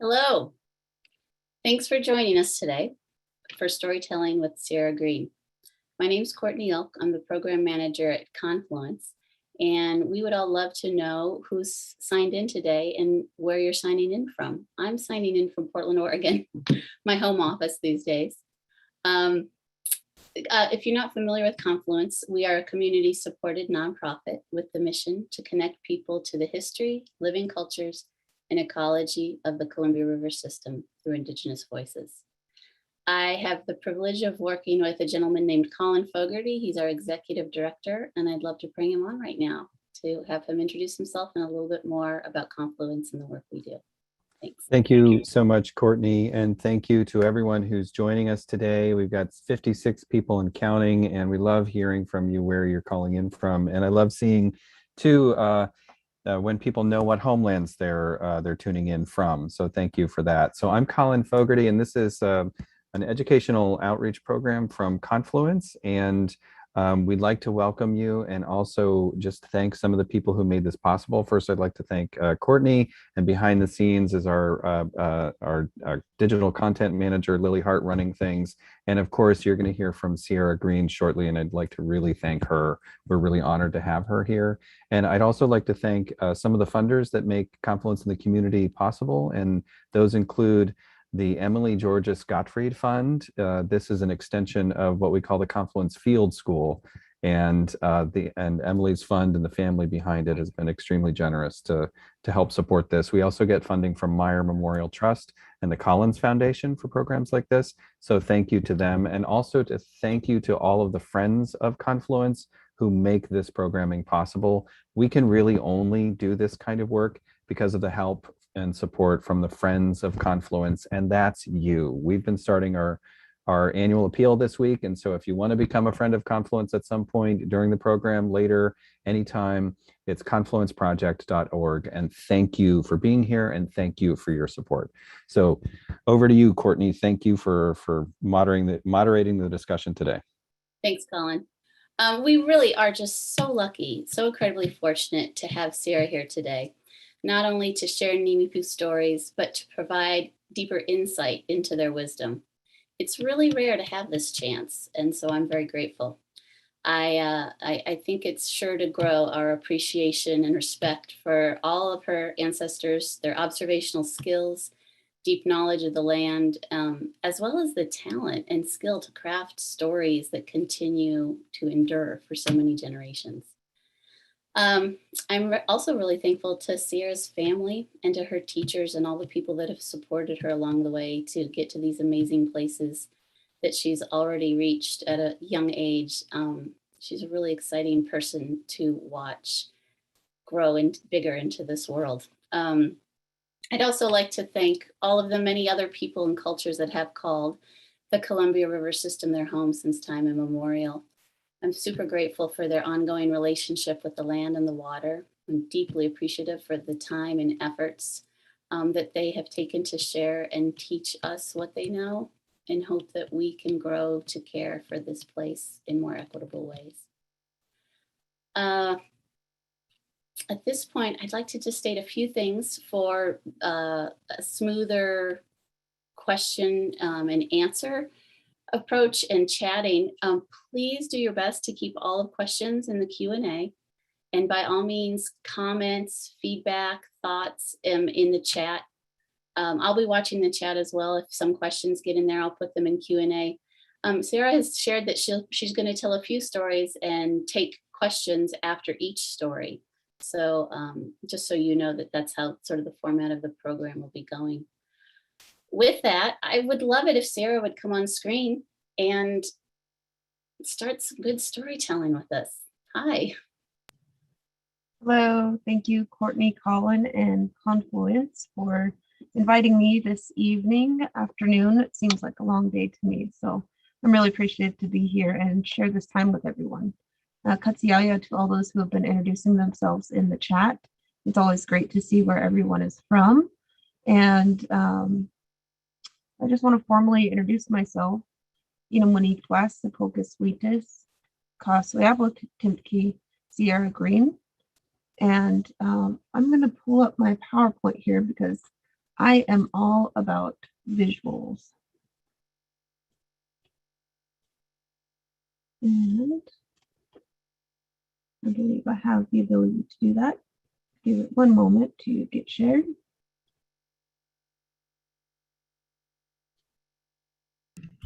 Hello. Thanks for joining us today for Storytelling with Ciarra Greene. My name's Courtney Elk. I'm the program manager at Confluence, and we would all love to know who's signed in today and where you're signing in from. I'm signing in from Portland, Oregon, my home office these days. If you're not familiar with Confluence, we are a community-supported nonprofit with the mission to connect people to the history, living cultures, and ecology of the Columbia River system through Indigenous voices. I have the privilege of working with a gentleman named Colin Fogarty. He's our executive director, and I'd love to bring him on right now to have him introduce himself and a little bit more about Confluence and the work we do. Thanks. Thank you so much, Courtney, and thank you to everyone who's joining us today. We've got 56 people and counting, and we love hearing from you where you're calling in from. And I love seeing, too, when people know what homelands they're tuning in from. So thank you for that. So I'm Colin Fogarty, and this is an educational outreach program from Confluence, and we'd like to welcome you and also just thank some of the people who made this possible. First, I'd like to thank Courtney, and behind the scenes is our digital content manager, Lily Hart, running things. And of course, you're going to hear from Ciarra Greene shortly, and I'd like to really thank her. We're really honored to have her here. And I'd also like to thank some of the funders that make Confluence in the community possible, and those include the Emily Georgia Gottfried Fund. This is an extension of what we call the Confluence Field School, and Emily's fund and the family behind it has been extremely generous to help support this. We also get funding from Meyer Memorial Trust and the Collins Foundation for programs like this. So thank you to them, and also to thank you to all of the friends of Confluence who make this programming possible. We can really only do this kind of work because of the help and support from the friends of Confluence, and that's you. We've been starting our annual appeal this week, and so if you want to become a friend of Confluence at some point during the program, later, anytime, it's confluenceproject.org. And thank you for being here, and thank you for your support. So over to you, Courtney. Thank you for moderating the discussion today. Thanks, Colin. We really are just so lucky, so incredibly fortunate to have Ciarra here today, not only to share Nimipu stories, but to provide deeper insight into their wisdom. It's really rare to have this chance, and so I'm very grateful. I think it's sure to grow our appreciation and respect for all of her ancestors, their observational skills, deep knowledge of the land, as well as the talent and skill to craft stories that continue to endure for so many generations. I'm also really thankful to Ciarra's family and to her teachers and all the people that have supported her along the way to get to these amazing places that she's already reached at a young age. She's a really exciting person to watch grow bigger into this world. I'd also like to thank all of the many other people and cultures that have called the Columbia River system their home since time immemorial. I'm super grateful for their ongoing relationship with the land and the water. I'm deeply appreciative for the time and efforts that they have taken to share and teach us what they know, and hope that we can grow to care for this place in more equitable ways. At this point, I'd like to just state a few things for a smoother question and answer approach and chatting. Please do your best to keep all of questions in the Q&A, and by all means, comments, feedback, thoughts in the chat. I'll be watching the chat as well. If some questions get in there, I'll put them in Q&A. Ciarra has shared that she's going to tell a few stories and take questions after each story. So just so you know that's how sort of the format of the program will be going. With that, I would love it if Ciarra would come on screen and start some good storytelling with us. Hi. Hello, thank you, Courtney, Colin, and Confluence for inviting me this afternoon. It seems like a long day to me, so I'm really appreciative to be here and share this time with everyone. Katsiaya to all those who have been introducing themselves in the chat. It's always great to see where everyone is from. And I just want to formally introduce myself. Monique West, the Pocus Suites, Kasuiabo Timki, Ciarra Greene. And I'm going to pull up my PowerPoint here because I am all about visuals. And I believe I have the ability to do that. Give it one moment to get shared.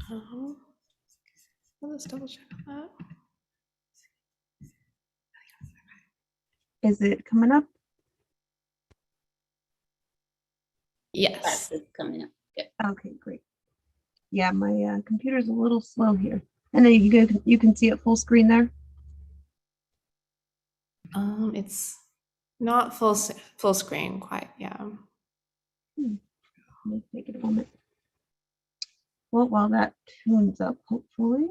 I'll just double check on that. Is it coming up? Yes. It's coming up. Good. Okay, great. Yeah, my computer's a little slow here. And then you can see it full screen there. It's not full screen quite. Yeah. Let me take it a moment. Well, while that tunes up, hopefully.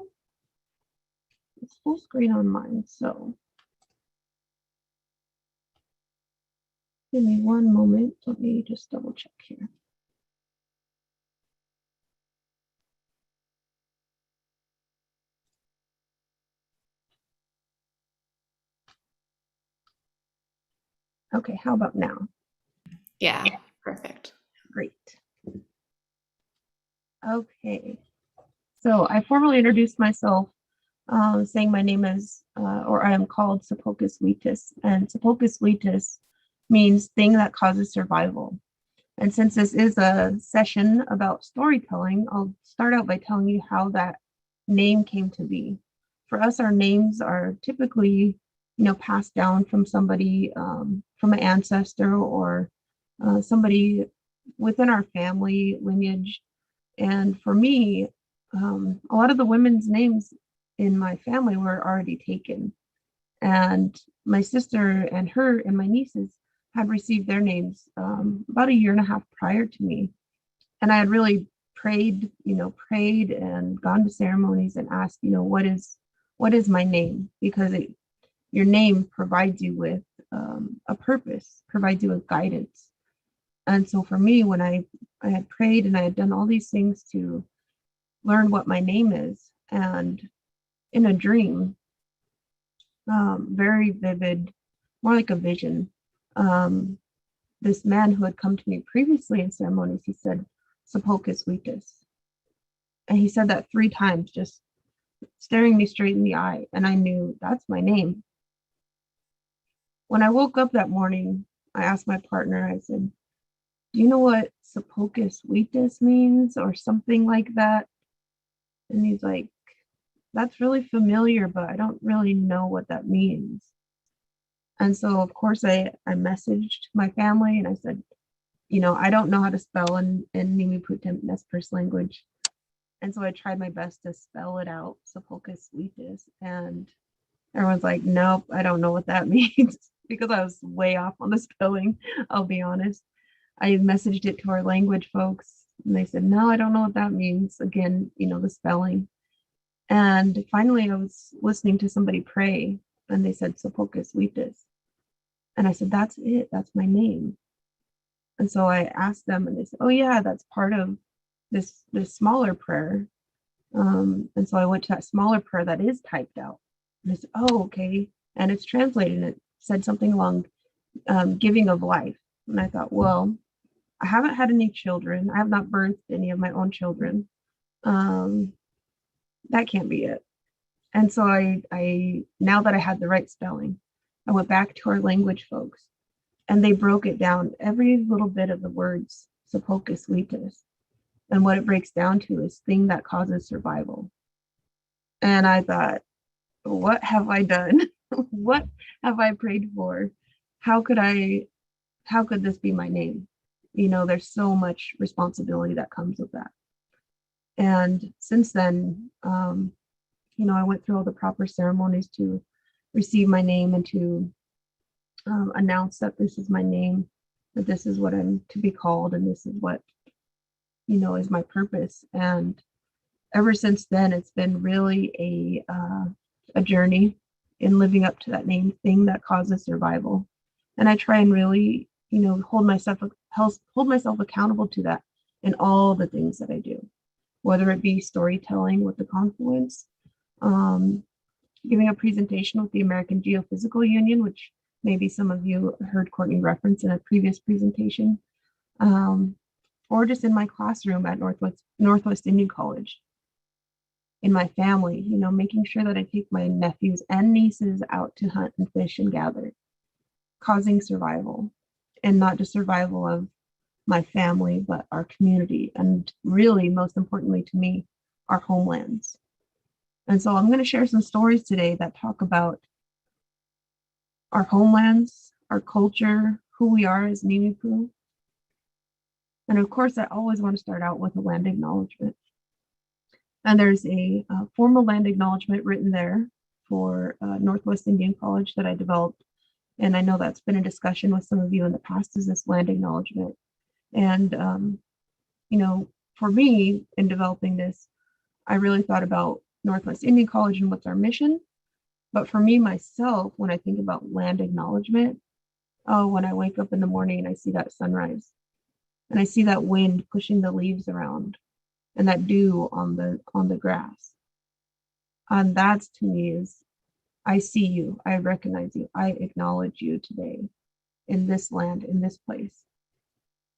It's full screen on mine, so give me one moment. Let me just double check here. Okay, how about now? Yeah. Perfect. Great. Okay, so I formally introduced myself saying my name is, or I am called Sepulchus Vetus, and Sepulchus Vetus means thing that causes survival. And since this is a session about storytelling, I'll start out by telling you how that name came to be. For us, our names are typically, passed down from somebody, from an ancestor or somebody within our family lineage. And for me, a lot of the women's names in my family were already taken. And my sister and her and my nieces had received their names about a year and a half prior to me. And I had really prayed and gone to ceremonies and asked, what is my name? Because your name provides you with a purpose, provides you with guidance. And so for me, when I had prayed and I had done all these things to learn what my name is, and in a dream, very vivid, more like a vision, this man who had come to me previously in ceremonies, he said, Sepulchus Vetus. And he said that 3 times, just staring me straight in the eye. And I knew that's my name. When I woke up that morning, I asked my partner, I said, do you know what Sepulchus Vetus means or something like that? And he's like, that's really familiar, but I don't really know what that means. And so, of course, I messaged my family and I said, I don't know how to spell in Nimiputim Nez Perce language. And so I tried my best to spell it out, Sepulchus Vetus. And everyone's like, nope, I don't know what that means, because I was way off on the spelling, I'll be honest. I messaged it to our language folks and they said, no, I don't know what that means. Again, the spelling. And finally, I was listening to somebody pray and they said, Sepulchus Vetus. And I said, that's it. That's my name. And so I asked them and they said, oh yeah, that's part of this smaller prayer. And so I went to that smaller prayer that is typed out. And I said, oh, okay. And it's translated and it said something along giving of life. And I thought, well, I haven't had any children. I have not birthed any of my own children. That can't be it. And so I now that I had the right spelling, I went back to our language folks and they broke it down, every little bit of the words, Sepulchus Vetus. And what it breaks down to is thing that causes survival. And I thought, what have I done? What have I prayed for? How could this be my name? There's so much responsibility that comes with that. And since then, I went through all the proper ceremonies to receive my name and to announce that this is my name, that this is what I'm to be called, and this is what, is my purpose. And ever since then, it's been really a journey in living up to that name, thing that causes survival. And I try and really, hold myself accountable to that in all the things that I do, whether it be storytelling with the Confluence, giving a presentation with the American Geophysical Union, which maybe some of you heard Courtney reference in a previous presentation, or just in my classroom at Northwest Indian College, in my family, you know, making sure that I take my nephews and nieces out to hunt and fish and gather, causing survival, and not just survival of my family, but our community, and really, most importantly to me, our homelands. And so I'm going to share some stories today that talk about our homelands, our culture, who we are as Nimipu. And of course, I always want to start out with a land acknowledgement. And there's a formal land acknowledgement written there for Northwest Indian College that I developed. And I know that's been a discussion with some of you in the past, is this land acknowledgement. And, you know, for me in developing this, I really thought about Northwest Indian College and what's our mission. But for me, myself, when I think about land acknowledgement, oh, when I wake up in the morning and I see that sunrise and I see that wind pushing the leaves around and that dew on the grass. And that's, to me, is I see you, I recognize you, I acknowledge you today in this land, in this place.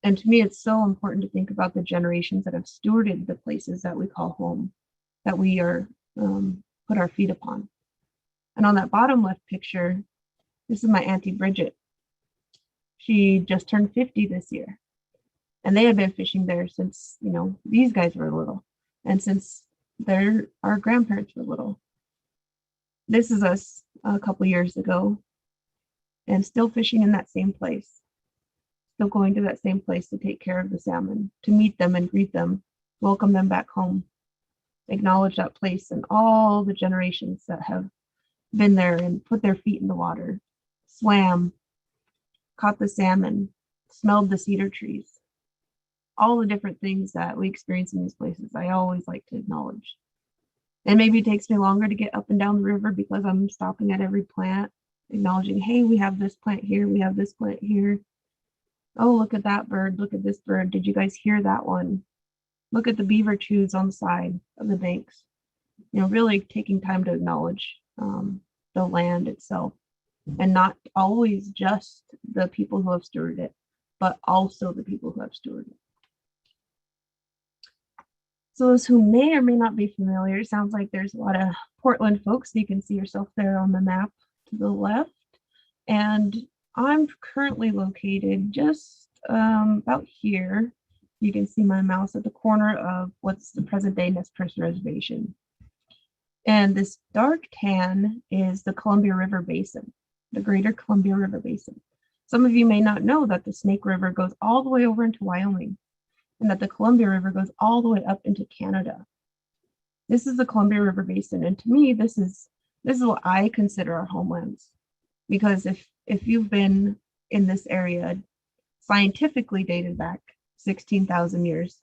And to me, it's so important to think about the generations that have stewarded the places that we call home, that we are put our feet upon. And on that bottom left picture, this is my Auntie Bridget. She just turned 50 this year. And they have been fishing there since, you know, these guys were little, and since our grandparents were little. This is us a couple years ago, and still fishing in that same place, still going to that same place to take care of the salmon, to meet them and greet them, welcome them back home, acknowledge that place and all the generations that have been there and put their feet in the water, swam, caught the salmon, smelled the cedar trees. All the different things that we experience in these places, I always like to acknowledge. And maybe it takes me longer to get up and down the river because I'm stopping at every plant, acknowledging, hey, we have this plant here, we have this plant here. Oh, look at that bird, look at this bird. Did you guys hear that one? Look at the beaver chews on the side of the banks. You know, really taking time to acknowledge the land itself, and not always just the people who have stewarded it, but also the people who have stewarded it. So those who may or may not be familiar, it sounds like there's a lot of Portland folks. You can see yourself there on the map to the left. And I'm currently located just about here. You can see my mouse at the corner of what's the present day Nez Perce Reservation. And this dark tan is the Columbia River Basin, the Greater Columbia River Basin. Some of you may not know that the Snake River goes all the way over into Wyoming, and that the Columbia River goes all the way up into Canada. This is the Columbia River Basin, and to me, this is what I consider our homelands. Because if you've been in this area, scientifically dated back 16,000 years,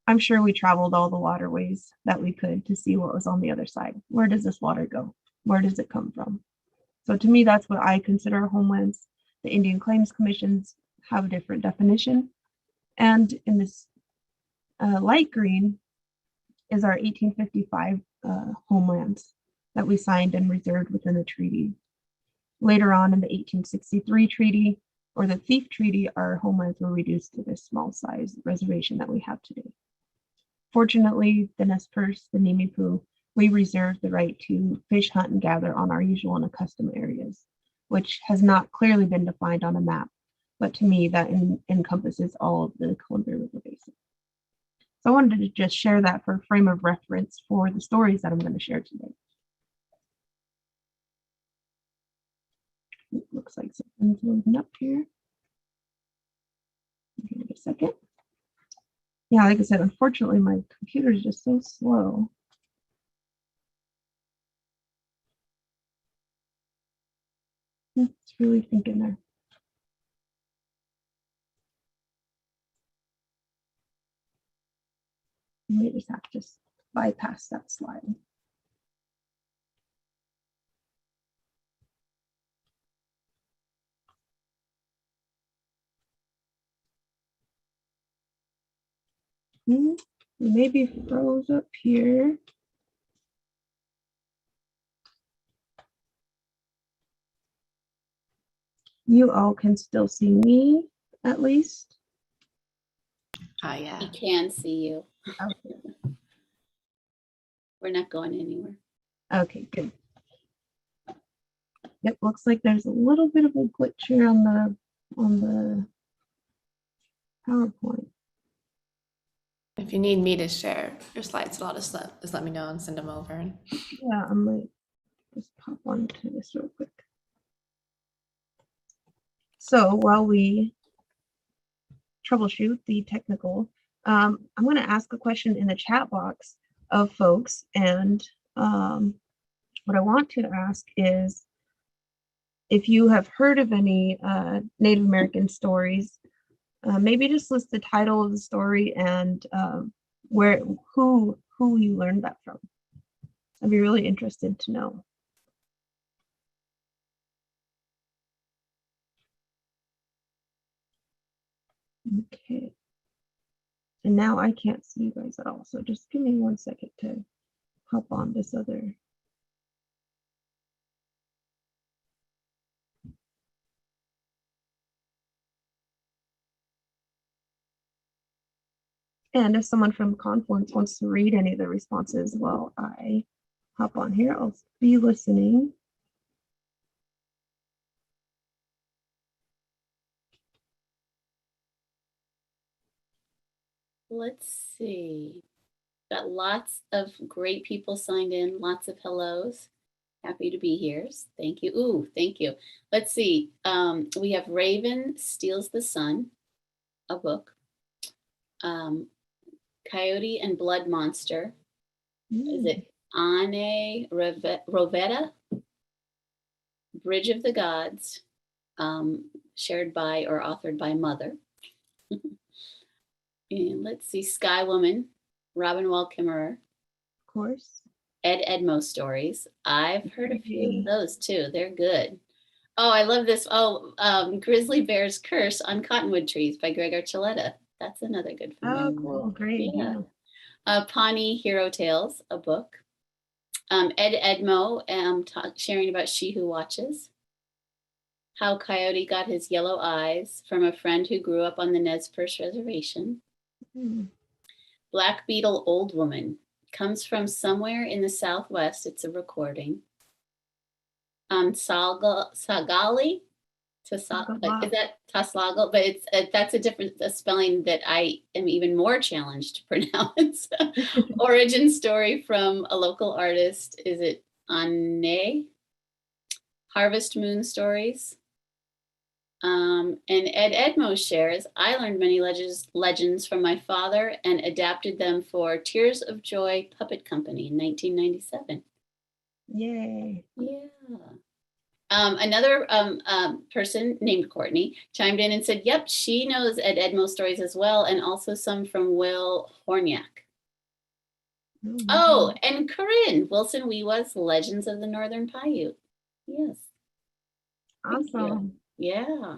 I'm sure we traveled all the waterways that we could to see what was on the other side. Where does this water go? Where does it come from? So to me, that's what I consider our homelands. The Indian Claims Commissions have a different definition. And in this light green is our 1855 homelands that we signed and reserved within the treaty. Later on in the 1863 treaty, or the Thief Treaty, our homelands were reduced to this small size reservation that we have today. Fortunately, the Nez Perce, the Nimipu, we reserve the right to fish, hunt, and gather on our usual and accustomed areas, which has not clearly been defined on a map. But to me, that encompasses all of the Columbia River Basin. So I wanted to just share that for a frame of reference for the stories that I'm going to share today. It looks like something's loading up here. Give it a second. Yeah, like I said, unfortunately, my computer is just so slow. It's really thinking there. You may just have to just bypass that slide. Maybe froze up here. You all can still see me, at least. Oh, yeah. He can see you. Okay. We're not going anywhere. Okay, good. Yep, looks like there's a little bit of a glitch here on the PowerPoint. If you need me to share your slides, I'll just let me know and send them over. Yeah, I might just pop onto this real quick. So while we troubleshoot the technical, I'm going to ask a question in the chat box of folks, and what I want to ask is if you have heard of any Native American stories, maybe just list the title of the story and who you learned that from. I'd be really interested to know. Okay. And now I can't see you guys at all, so just give me 1 second to hop on this other. And if someone from Confluence wants to read any of the responses while I hop on here, I'll be listening. Let's see. Got lots of great people signed in, lots of hellos. Happy to be here. Thank you. Ooh, thank you. Let's see. We have Raven Steals the Sun, a book. Coyote and Blood Monster. Is it Ane Rovetta? Bridge of the Gods, shared by or authored by Mother. And let's see, Sky Woman, Robin Wall Kimmerer. Of course. Ed Edmo stories. I've heard a few of those too. They're good. Oh, I love this. Oh, Grizzly Bear's Curse on Cottonwood Trees by Greg Archuleta. That's another good one. Oh, cool. Great. Yeah. Pawnee Hero Tales, a book. Ed Edmo sharing about She Who Watches. How Coyote Got His Yellow Eyes from a friend who grew up on the Nez Perce Reservation. Black Beetle Old Woman comes from somewhere in the Southwest. It's a recording. Sagali. Is that Taslagal? But that's a different spelling that I am even more challenged to pronounce. Origin story from a local artist. Is it Ane? Harvest Moon stories. And Ed Edmo shares, I learned many legends from my father and adapted them for Tears of Joy Puppet Company in 1997. Yay. Yeah. Another person named Courtney chimed in and said, yep, she knows Ed Edmo stories as well, and also some from Will Horniak. Oh, and Corinne Wilson Weewas, Legends of the Northern Paiute. Yes. Awesome. Yeah.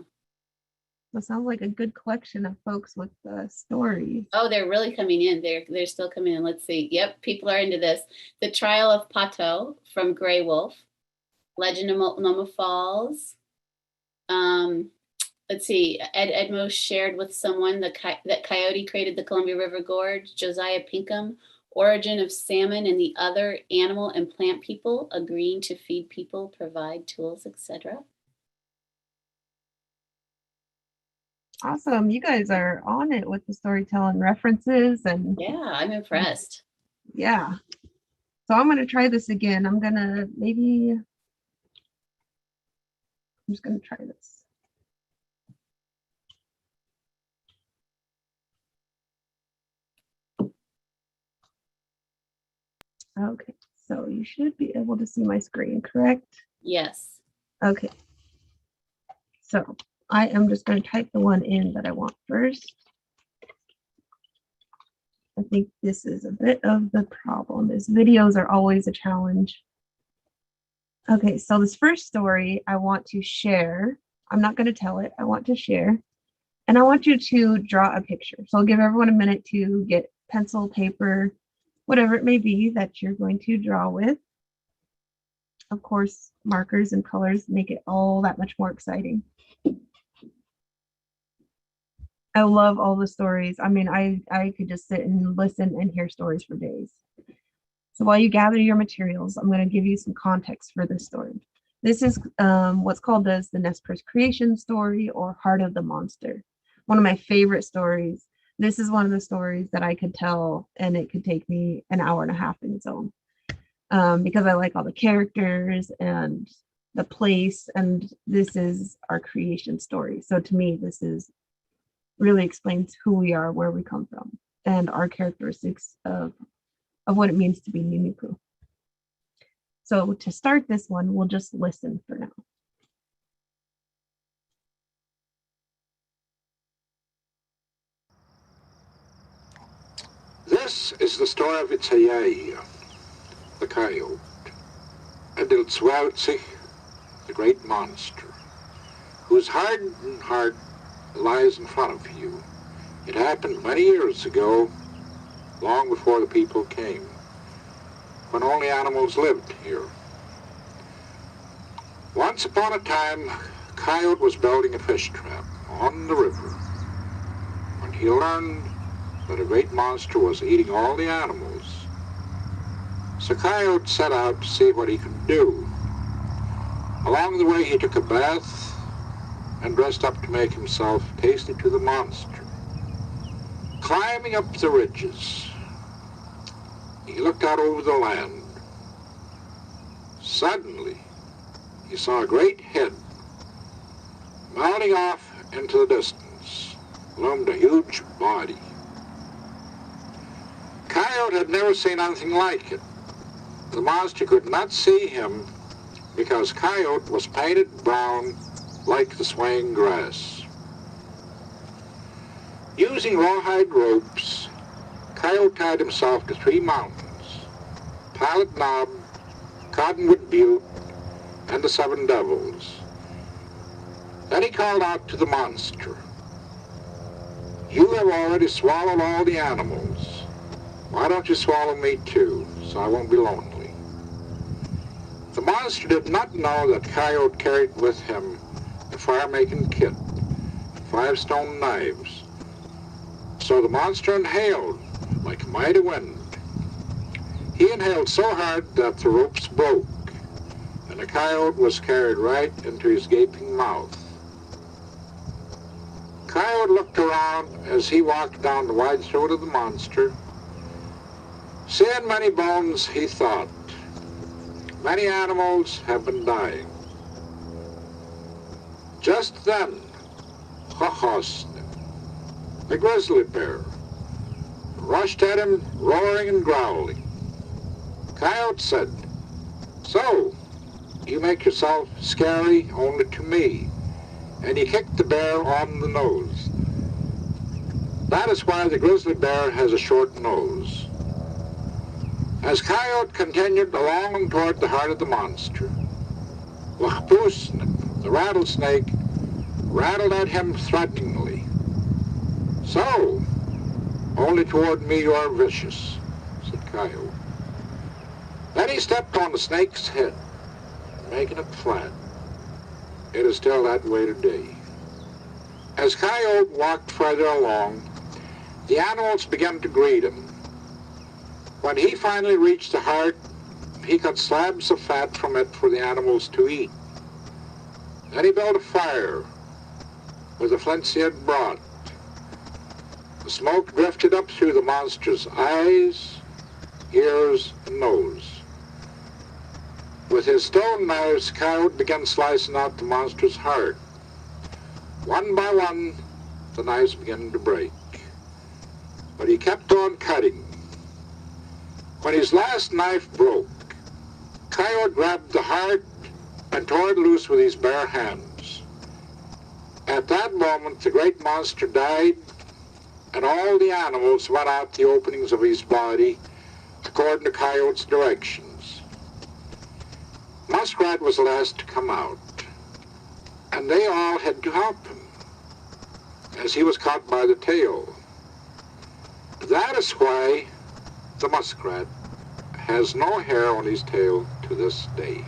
That sounds like a good collection of folks with stories. Oh, they're really coming in. They're still coming in. Let's see. Yep, people are into this. The Trial of Pato from Grey Wolf. Legend of Multnomah Falls. Let's see. Ed Edmo shared with someone that Coyote created the Columbia River Gorge. Josiah Pinkham, Origin of Salmon and the Other Animal and Plant People Agreeing to Feed People, Provide Tools, etc. Awesome. You guys are on it with the storytelling references. And yeah, I'm impressed. Yeah. So I'm going to try this again. I'm just going to try this. Okay, so you should be able to see my screen, correct? Yes. Okay. So I am just going to type the one in that I want first. I think this is a bit of the problem. Is videos are always a challenge. Okay, so this first story I want to share. I'm not going to tell it. I want to share. And I want you to draw a picture. So I'll give everyone a minute to get pencil, paper, whatever it may be that you're going to draw with. Of course, markers and colors make it all that much more exciting. I love all the stories. I mean, I could just sit and listen and hear stories for days. So while you gather your materials, I'm going to give you some context for this story. This is what's called as the Nez Perce creation story, or Heart of the Monster. One of my favorite stories. This is one of the stories that I could tell, and it could take me an hour and a half in its own, because I like all the characters and the place, and this is our creation story. So to me, this is really explains who we are, where we come from, and our characteristics of what it means to be Nimipu. So to start this one, we'll just listen for now. This is the story of Ciarra, the coyote, and Ciarra, the great monster, whose hardened heart lies in front of you. It happened many years ago, long before the people came, when only animals lived here. Once upon a time, Coyote was building a fish trap on the river when he learned that a great monster was eating all the animals. So Coyote set out to see what he could do. Along the way, he took a bath and dressed up to make himself tasty to the monster. Climbing up the ridges, he looked out over the land. Suddenly, he saw a great head. Mounting off into the distance loomed a huge body. Coyote had never seen anything like it. The monster could not see him because Coyote was painted brown like the swaying grass. Using rawhide ropes, Coyote tied himself to 3 mountains: Pilot Knob, Cottonwood Butte, and the 7 Devils. Then he called out to the monster, "You have already swallowed all the animals. Why don't you swallow me too, so I won't be lonely?" The monster did not know that Coyote carried with him a fire-making kit, 5 stone knives. So the monster inhaled like a mighty wind. He inhaled so hard that the ropes broke, and the coyote was carried right into his gaping mouth. Coyote looked around as he walked down the wide throat of the monster. Seeing many bones, he thought, many animals have been dying. Just then, Hohosn, the grizzly bear, rushed at him, roaring and growling. Coyote said, "So, you make yourself scary only to me," and he kicked the bear on the nose. That is why the grizzly bear has a short nose. As Coyote continued along toward the heart of the monster, Wachpusn, the rattlesnake, rattled at him threateningly. "So, only toward me you are vicious," said Coyote. Then he stepped on the snake's head, making it flat. It is still that way today. As Coyote walked further along, the animals began to greet him. When he finally reached the heart, he cut slabs of fat from it for the animals to eat. Then he built a fire with the flints he had brought. The smoke drifted up through the monster's eyes, ears, and nose. With his stone knives, Coyote began slicing out the monster's heart. One by one, the knives began to break. But he kept on cutting. When his last knife broke, Coyote grabbed the heart and tore it loose with his bare hands. At that moment, the great monster died, and all the animals went out the openings of his body according to Coyote's directions. Muskrat was the last to come out, and they all had to help him, as he was caught by the tail. That is why the muskrat has no hair on his tail to this day.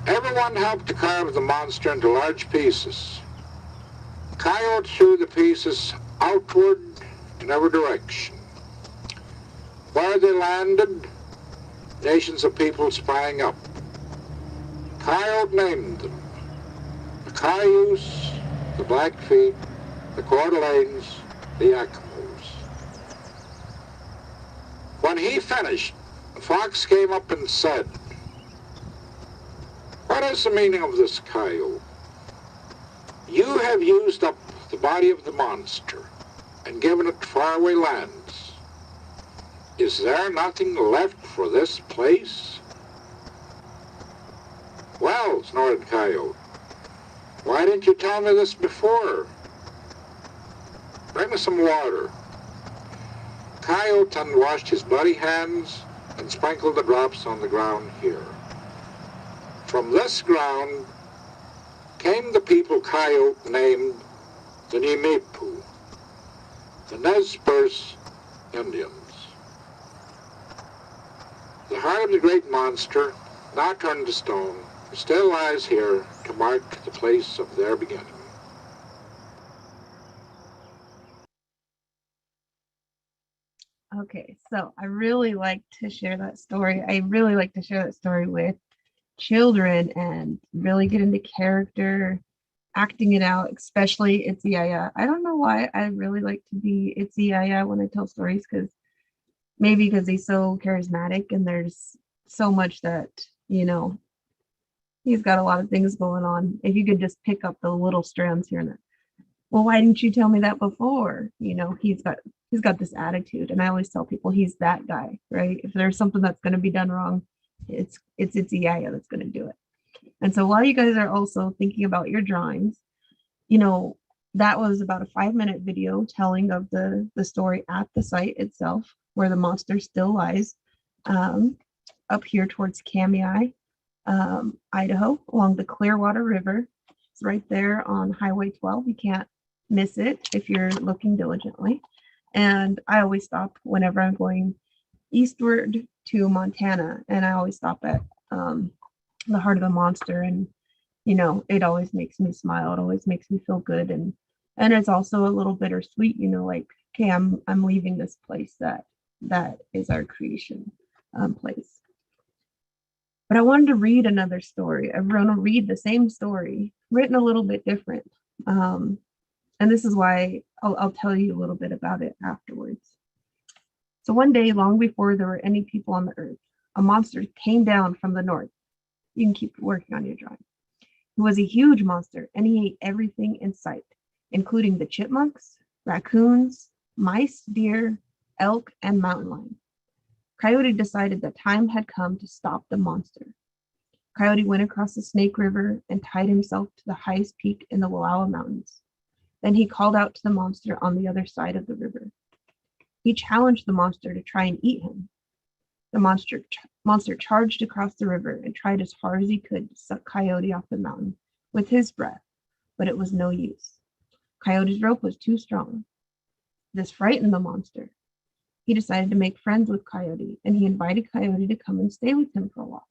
Everyone helped to carve the monster into large pieces. Coyote threw the pieces outward in every direction. Where they landed, nations of people sprang up. Coyote named them the Cayuse, the Blackfeet, the Coeur d'Alenes, the Eskimos. When he finished, the fox came up and said, "What is the meaning of this, Coyote? You have used up the body of the monster and given it faraway lands. Is there nothing left for this place?" "Well," snorted Coyote, "why didn't you tell me this before? Bring me some water." Coyote unwashed his bloody hands and sprinkled the drops on the ground here. From this ground came the people Coyote named the Nimipu, the Nez Perce Indians. The heart of the great monster, now turned to stone, still lies here to mark the place of their beginning. Okay, so I really like to share that story. I really like to share that story with children and really get into character, acting it out, especially Itsy Yaya. I don't know why I really like to be Itsy Yaya when I tell stories, because maybe because he's so charismatic and there's so much that, he's got a lot of things going on. If you could just pick up the little strands here and there. Well, why didn't you tell me that before? He's got this attitude, and I always tell people he's that guy, right? If there's something that's going to be done wrong, it's Yaya that's going to do it. And so while you guys are also thinking about your drawings, that was about a 5-minute video telling of the story at the site itself, where the monster still lies, up here towards Kamiah, Idaho, along the Clearwater River. It's right there on Highway 12. You can't miss it if you're looking diligently. And I always stop whenever I'm going eastward to Montana, and I always stop at the heart of the monster, and it always makes me smile. It always makes me feel good, and it's also a little bittersweet, like, okay, I'm leaving this place that is our creation place. But I wanted to read another story. I'm going to read the same story written a little bit different, and this is why I'll tell you a little bit about it afterwards. So one day, long before there were any people on the earth, a monster came down from the north. You can keep working on your drawing. He was a huge monster, and he ate everything in sight, including the chipmunks, raccoons, mice, deer, elk, and mountain lion. Coyote decided that time had come to stop the monster. Coyote went across the Snake River and tied himself to the highest peak in the Wallowa Mountains. Then he called out to the monster on the other side of the river. He challenged the monster to try and eat him. The monster charged across the river and tried as hard as he could to suck Coyote off the mountain with his breath, but it was no use. Coyote's rope was too strong. This frightened the monster. He decided to make friends with Coyote, and he invited Coyote to come and stay with him for a while.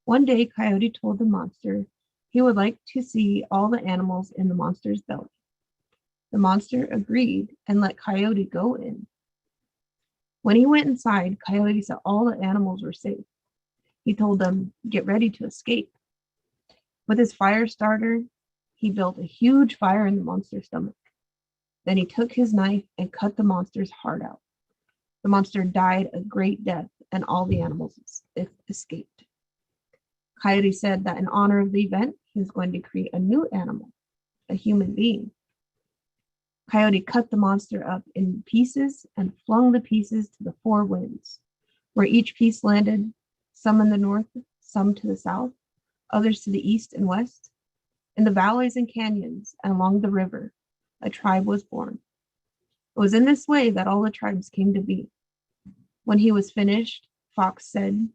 One day, Coyote told the monster he would like to see all the animals in the monster's belly. The monster agreed and let Coyote go in. When he went inside, Coyote saw all the animals were safe. He told them, get ready to escape. With his fire starter, he built a huge fire in the monster's stomach. Then he took his knife and cut the monster's heart out. The monster died a great death, and all the animals escaped. Coyote said that in honor of the event, he was going to create a new animal, a human being. Coyote cut the monster up in pieces and flung the pieces to the 4 winds, where each piece landed, some in the north, some to the south, others to the east and west. In the valleys and canyons and along the river, a tribe was born. It was in this way that all the tribes came to be. When he was finished, Fox said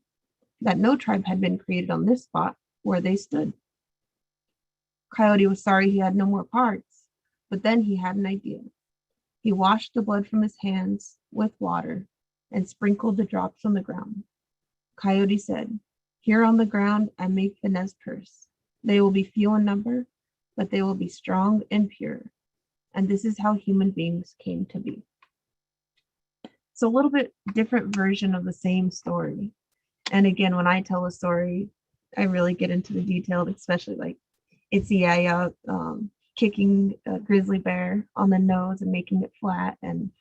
that no tribe had been created on this spot where they stood. Coyote was sorry he had no more parts, but then he had an idea. He washed the blood from his hands with water and sprinkled the drops on the ground. Coyote said, here on the ground I make the Nez Perce. They will be few in number, but they will be strong and pure. And this is how human beings came to be. So a little bit different version of the same story. And again, when I tell a story, I really get into the detail, especially like Ciarra kicking a grizzly bear on the nose and making it flat, and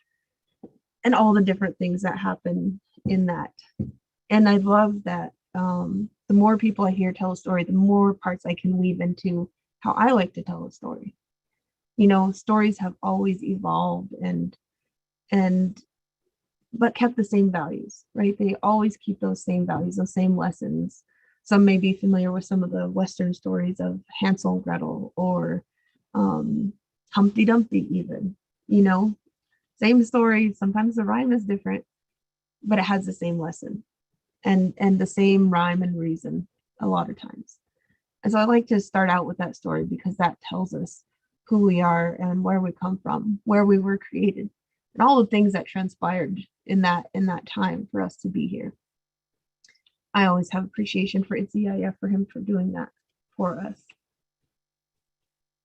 all the different things that happen in that. And I love that the more people I hear tell a story, the more parts I can weave into how I like to tell a story. You know, stories have always evolved but kept the same values, right? They always keep those same values, those same lessons. Some may be familiar with some of the Western stories of Hansel and Gretel, or Humpty Dumpty even, you know, same story. Sometimes the rhyme is different, but it has the same lesson and the same rhyme and reason a lot of times. And so I like to start out with that story because that tells us who we are and where we come from, where we were created, and all the things that transpired in that time for us to be here. I always have appreciation for Ciarra, for him for doing that for us.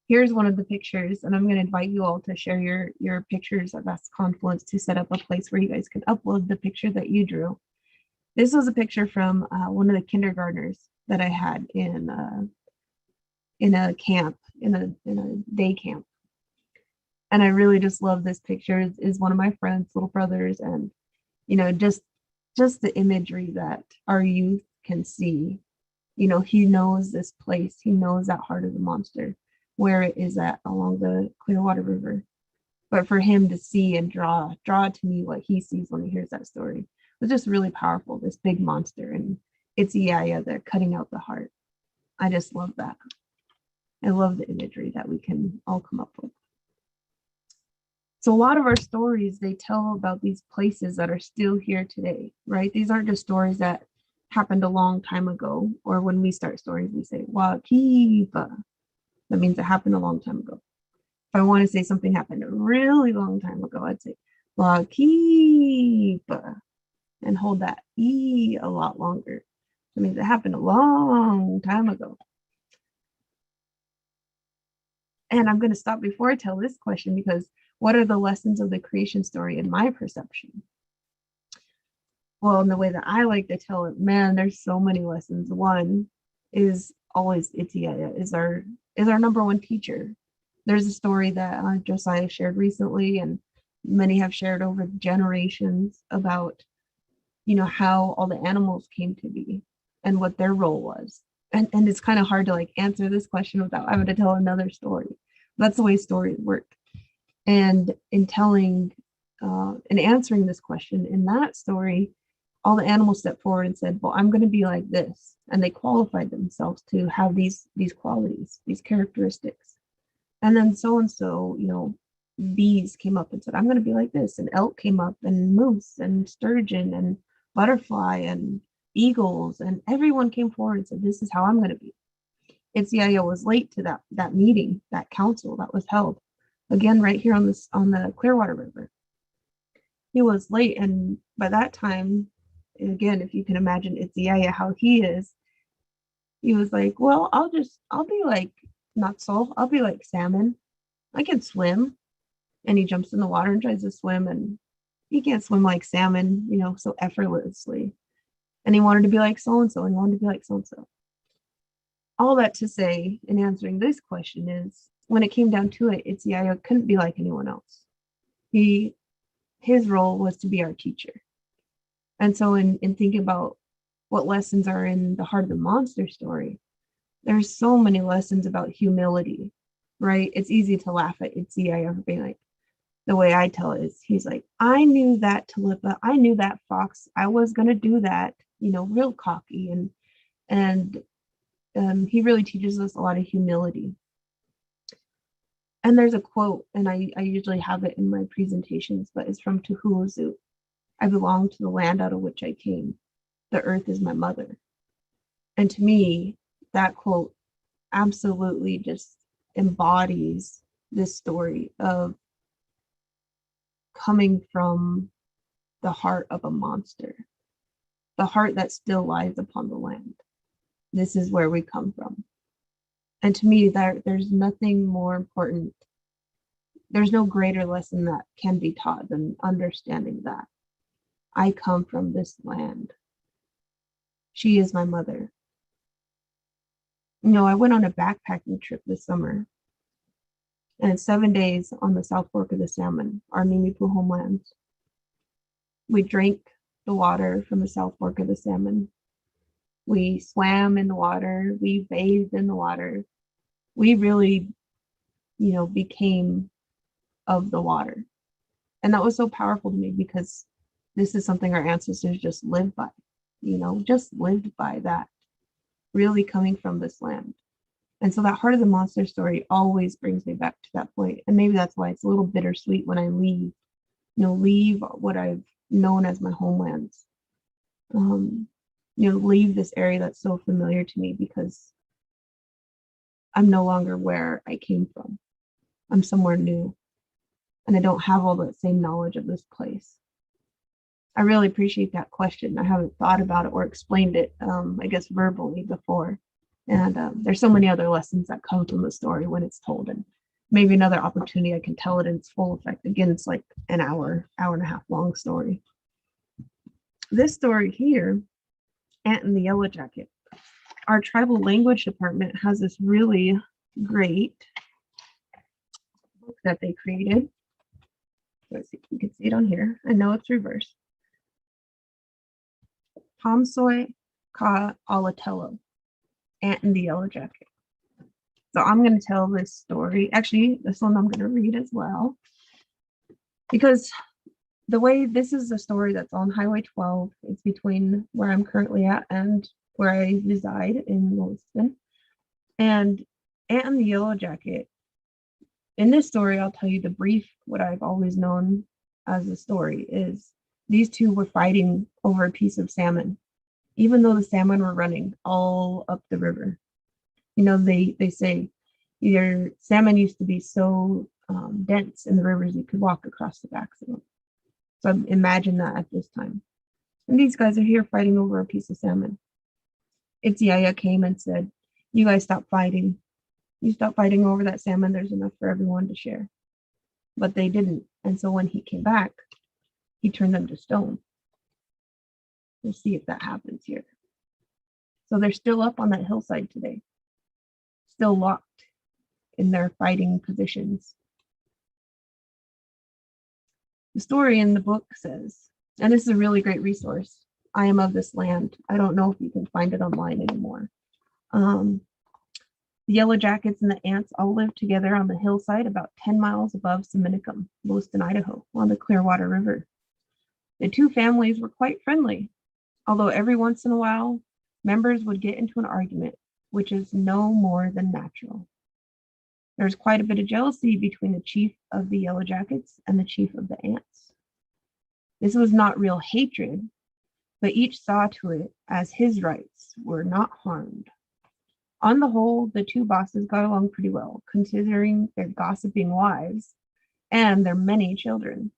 Here's one of the pictures, and I'm going to invite you all to share your pictures of Vast Confluence to set up a place where you guys can upload the picture that you drew. This was a picture from one of the kindergartners that I had in a camp, in a day camp. And I really just love this picture. Is one of my friends' little brothers, and you know, just the imagery that our youth can see. You know, he knows this place. He knows that heart of the monster, where it is at along the Clearwater River. But for him to see and draw to me what he sees when he hears that story was just really powerful. This big monster, and it's Ciarra, they're cutting out the heart. I just love that. I love the imagery that we can all come up with. So a lot of our stories, they tell about these places that are still here today, right? These aren't just stories that happened a long time ago, or when we start stories, we say, Wakipa. That means it happened a long time ago. If I want to say something happened a really long time ago, I'd say Wakipa, and hold that E a lot longer. That means it happened a long time ago. And I'm going to stop before I tell this question, because what are the lessons of the creation story in my perception? Well, in the way that I like to tell it, man, there's so many lessons. One is always Ciarra is our number one teacher. There's a story that Josiah shared recently, and many have shared over generations about, you know, how all the animals came to be and what their role was. And it's kind of hard to like answer this question without having to tell another story. That's the way stories work. And in telling and answering this question in that story, all the animals stepped forward and said, well, I'm going to be like this. And they qualified themselves to have these qualities, these characteristics. And then so-and-so, you know, bees came up and said, I'm going to be like this. And elk came up, and moose and sturgeon and butterfly and eagles. And everyone came forward and said, this is how I'm going to be. Ciarra was late to that meeting, that council that was held. Again, right here on the Clearwater River. He was late, and by that time, again, if you can imagine Ciarra how he is, he was like, well, I'll be like Nutzel, I'll be like salmon. I can swim. And he jumps in the water and tries to swim, and he can't swim like salmon, you know, so effortlessly. And he wanted to be like so-and-so, and wanted to be like so-and-so. All that to say, in answering this question, is when it came down to it, Ciarra couldn't be like anyone else. His role was to be our teacher. And so in thinking about what lessons are in the heart of the monster story, there's so many lessons about humility, right? It's easy to laugh at Ciarra for being like, the way I tell it is, he's like, I knew that Tulipa, I knew that fox, I was gonna do that, you know, real cocky, and he really teaches us a lot of humility. And there's a quote, and I usually have it in my presentations, but it's from Tuhuozu. I belong to the land out of which I came. The earth is my mother. And to me, that quote absolutely just embodies this story of coming from the heart of a monster, the heart that still lies upon the land. This is where we come from. And to me, there's nothing more important. There's no greater lesson that can be taught than understanding that I come from this land. She is my mother. I went on a backpacking trip this summer, and 7 days on the South Fork of the Salmon, our Nimipu homelands. We drank the water from the South Fork of the Salmon. We swam in the water. We bathed in the water. We really, became of the water. And that was so powerful to me because this is something our ancestors just lived by, just lived by that, really coming from this land. And so that Heart of the Monster story always brings me back to that point. And maybe that's why it's a little bittersweet when I leave what I've known as my homelands. Leave this area that's so familiar to me because I'm no longer where I came from. I'm somewhere new. And I don't have all that same knowledge of this place. I really appreciate that question. I haven't thought about it or explained it, I guess, verbally before. And there's so many other lessons that come from the story when it's told. And maybe another opportunity I can tell it in its full effect. Again, it's like an hour and a half long story. This story here, Ant and the Yellowjacket. Our tribal language department has this really great book that they created. Let's see if you can see it on here. I know it's reversed. Pomsoy Ka Alatello, Ant and the Yellowjacket. So I'm going to tell this story. Actually, this one I'm going to read as well. Because the way this is a story that's on Highway 12, it's between where I'm currently at and where I reside in Williston. And Ant and the Yellowjacket, in this story, I'll tell you the brief, what I've always known as a story is these two were fighting over a piece of salmon, even though the salmon were running all up the river. They say your salmon used to be so dense in the rivers you could walk across the backs of them. So imagine that at this time. And these guys are here fighting over a piece of salmon. Yaya came and said, "You guys stop fighting. You stop fighting over that salmon. There's enough for everyone to share." But they didn't. And so when he came back, he turned them to stone. We'll see if that happens here. So they're still up on that hillside today, still locked in their fighting positions. The story in the book says, and this is a really great resource, I am of this land. I don't know if you can find it online anymore. The Yellowjackets and the Ants all live together on the hillside about 10 miles above Seminicum, Williston, Idaho, on the Clearwater River. The two families were quite friendly, although every once in a while, members would get into an argument, which is no more than natural. There's quite a bit of jealousy between the chief of the Yellowjackets and the chief of the Ants. This was not real hatred, but each saw to it as his rights were not harmed. On the whole, the two bosses got along pretty well, considering their gossiping wives and their many children.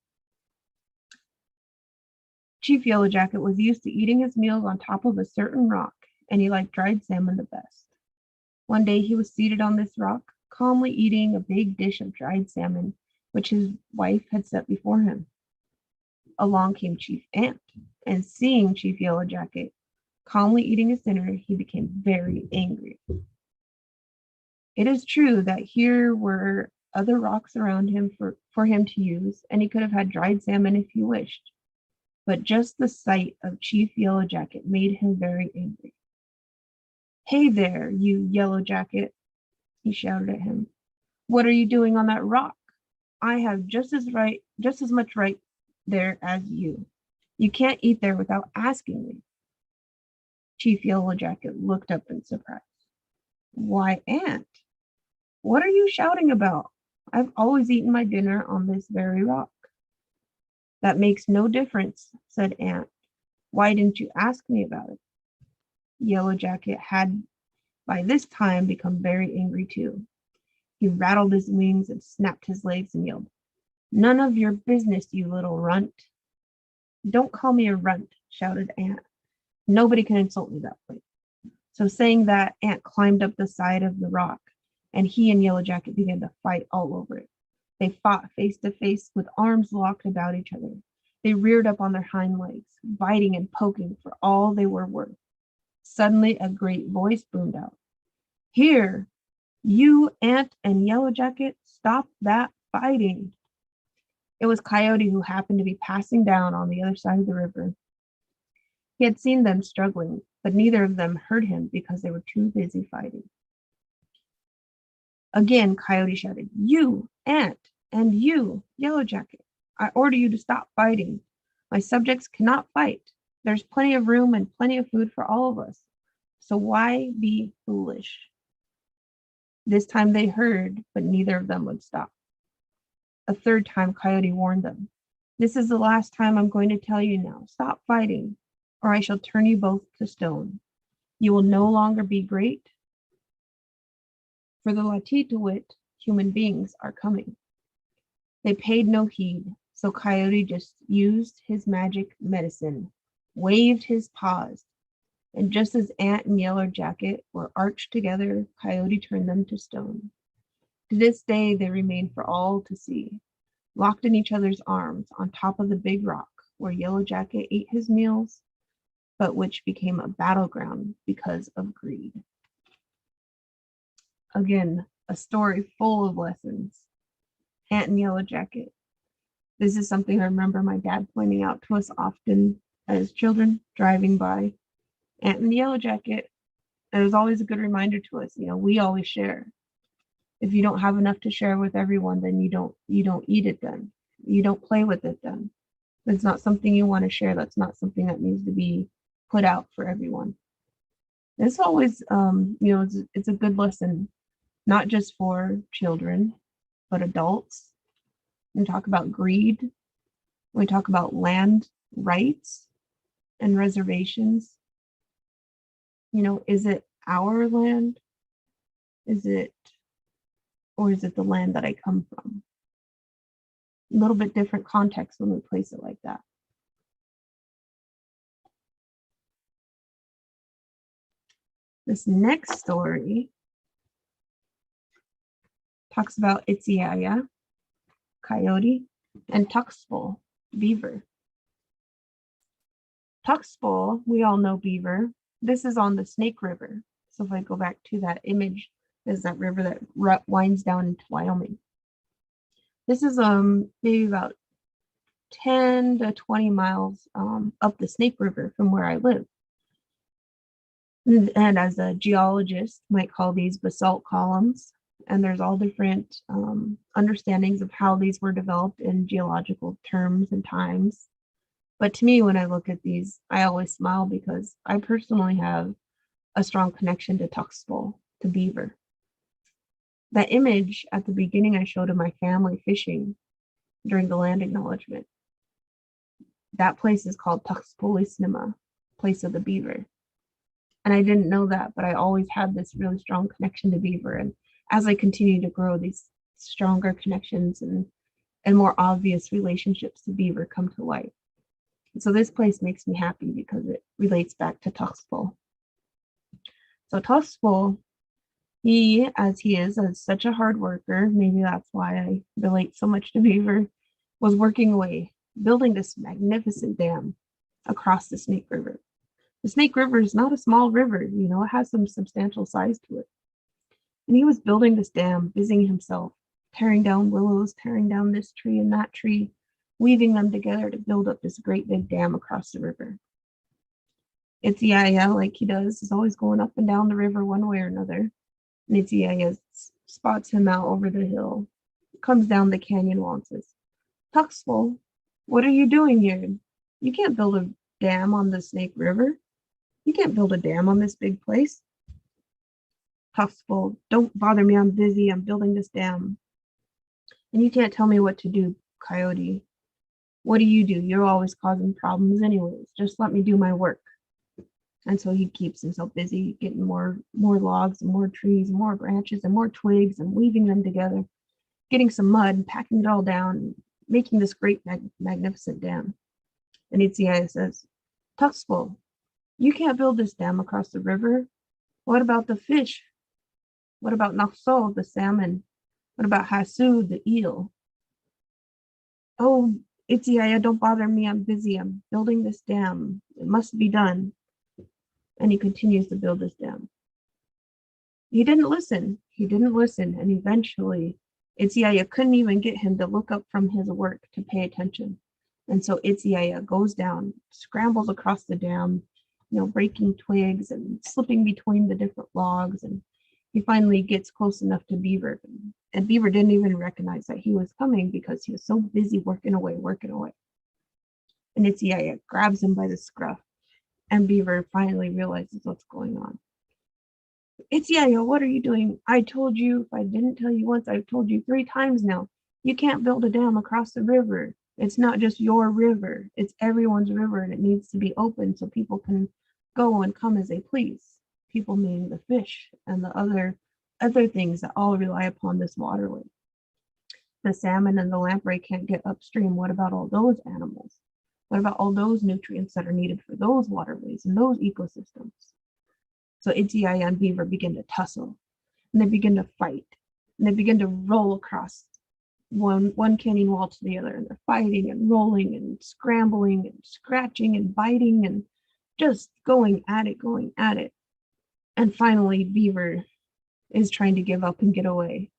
Chief Yellowjacket was used to eating his meals on top of a certain rock, and he liked dried salmon the best. One day he was seated on this rock, calmly eating a big dish of dried salmon, which his wife had set before him. Along came Chief Ant, and seeing Chief Yellowjacket calmly eating his dinner, he became very angry. It is true that here were other rocks around him for him to use, and he could have had dried salmon if he wished. But just the sight of Chief Yellowjacket made him very angry. "Hey there, you Yellowjacket," he shouted at him. "What are you doing on that rock? I have just as much right there as you. You can't eat there without asking me." Chief Yellowjacket looked up in surprise. "Why, Ant, what are you shouting about? I've always eaten my dinner on this very rock." "That makes no difference," said Ant. "Why didn't you ask me about it?" Yellowjacket had by this time become very angry too. He rattled his wings and snapped his legs and yelled, "None of your business, you little runt." "Don't call me a runt," shouted Ant. "Nobody can insult me that way." So saying that, Ant climbed up the side of the rock and he and Yellowjacket began to fight all over it. They fought face to face with arms locked about each other. They reared up on their hind legs, biting and poking for all they were worth. Suddenly, a great voice boomed out. "Here, you, Ant and Yellowjacket, stop that fighting." It was Coyote, who happened to be passing down on the other side of the river. He had seen them struggling, but neither of them heard him because they were too busy fighting. Again, Coyote shouted, "You, Ant, and you, Yellowjacket, I order you to stop fighting. My subjects cannot fight. There's plenty of room and plenty of food for all of us. So why be foolish?" This time they heard, but neither of them would stop. A third time, Coyote warned them, "This is the last time I'm going to tell you now. Stop fighting, or I shall turn you both to stone. You will no longer be great, for the Latituit human beings are coming." They paid no heed, so Coyote just used his magic medicine, waved his paws, and just as Ant and Yellowjacket were arched together, Coyote turned them to stone. To this day, they remain for all to see, locked in each other's arms on top of the big rock where Yellowjacket ate his meals, but which became a battleground because of greed. Again, a story full of lessons. Ant and Yellowjacket. This is something I remember my dad pointing out to us often as children driving by. Ant and Yellowjacket. It was always a good reminder to us, we always share. If you don't have enough to share with everyone, then you don't eat it then. You don't play with it then. That's not something you want to share. That's not something that needs to be put out for everyone. It's always, it's a good lesson, not just for children, but adults. We talk about greed. We talk about land rights and reservations. Is it our land? Or is it the land that I come from? A little bit different context when we place it like that. This next story talks about Ciarra, Coyote, and Tuxbull, beaver. Tuxbull, we all know beaver. This is on the Snake River. So if I go back to that image, there's that river that winds down into Wyoming. This is maybe about 10 to 20 miles up the Snake River from where I live. And as a geologist, might call these basalt columns. And there's all different understandings of how these were developed in geological terms and times. But to me, when I look at these, I always smile because I personally have a strong connection to Tuxbull, to beaver. That image at the beginning I showed of my family fishing during the land acknowledgement. That place is called Tuxbull, place of the beaver. And I didn't know that, but I always had this really strong connection to beaver. And as I continue to grow, these stronger connections and more obvious relationships to beaver come to light. And so this place makes me happy because it relates back to Tuxbull. So Tuxbull, he is such a hard worker, maybe that's why I relate so much to beaver, was working away, building this magnificent dam across the Snake River. The Snake River is not a small river, it has some substantial size to it. And he was building this dam, busying himself, tearing down willows, tearing down this tree and that tree, weaving them together to build up this great big dam across the river. Ciarra, like he does, is always going up and down the river one way or another. And Ciarra spots him out over the hill, comes down the canyon wall and says, "Tuxbull, what are you doing here? You can't build a dam on the Snake River. You can't build a dam on this big place." "Tuxbull, don't bother me. I'm busy. I'm building this dam. And you can't tell me what to do, Coyote. What do? You're always causing problems anyways. Just let me do my work." And so he keeps himself busy getting more logs and more trees and more branches and more twigs and weaving them together, getting some mud and packing it all down, and making this great magnificent dam. And Ciarra says, "Tuxbull, you can't build this dam across the river. What about the fish? What about Naxo, the salmon? What about Hasu, the eel? Oh, Itziaya, don't bother me. I'm busy. I'm building this dam. It must be done. And he continues to build this dam. He didn't listen. He didn't listen. And eventually, Itziaya couldn't even get him to look up from his work to pay attention. And so Itziaya goes down, scrambles across the dam, breaking twigs and slipping between the different logs. And he finally gets close enough to Beaver. And Beaver didn't even recognize that he was coming because he was so busy working away. And Itziaya grabs him by the scruff. And Beaver finally realizes what's going on. Itziaya, what are you doing? I told you, if I didn't tell you once, I've told you 3 times now. You can't build a dam across the river. It's not just your river. It's everyone's river, and it needs to be open so people can go and come as they please. People meaning the fish and the other things that all rely upon this waterway. The salmon and the lamprey can't get upstream. What about all those animals? What about all those nutrients that are needed for those waterways and those ecosystems? So Itziaya and Beaver begin to tussle, and they begin to fight, and they begin to roll across one canyon wall to the other, and they're fighting and rolling and scrambling and scratching and biting and just going at it. And finally, Beaver is trying to give up and get away.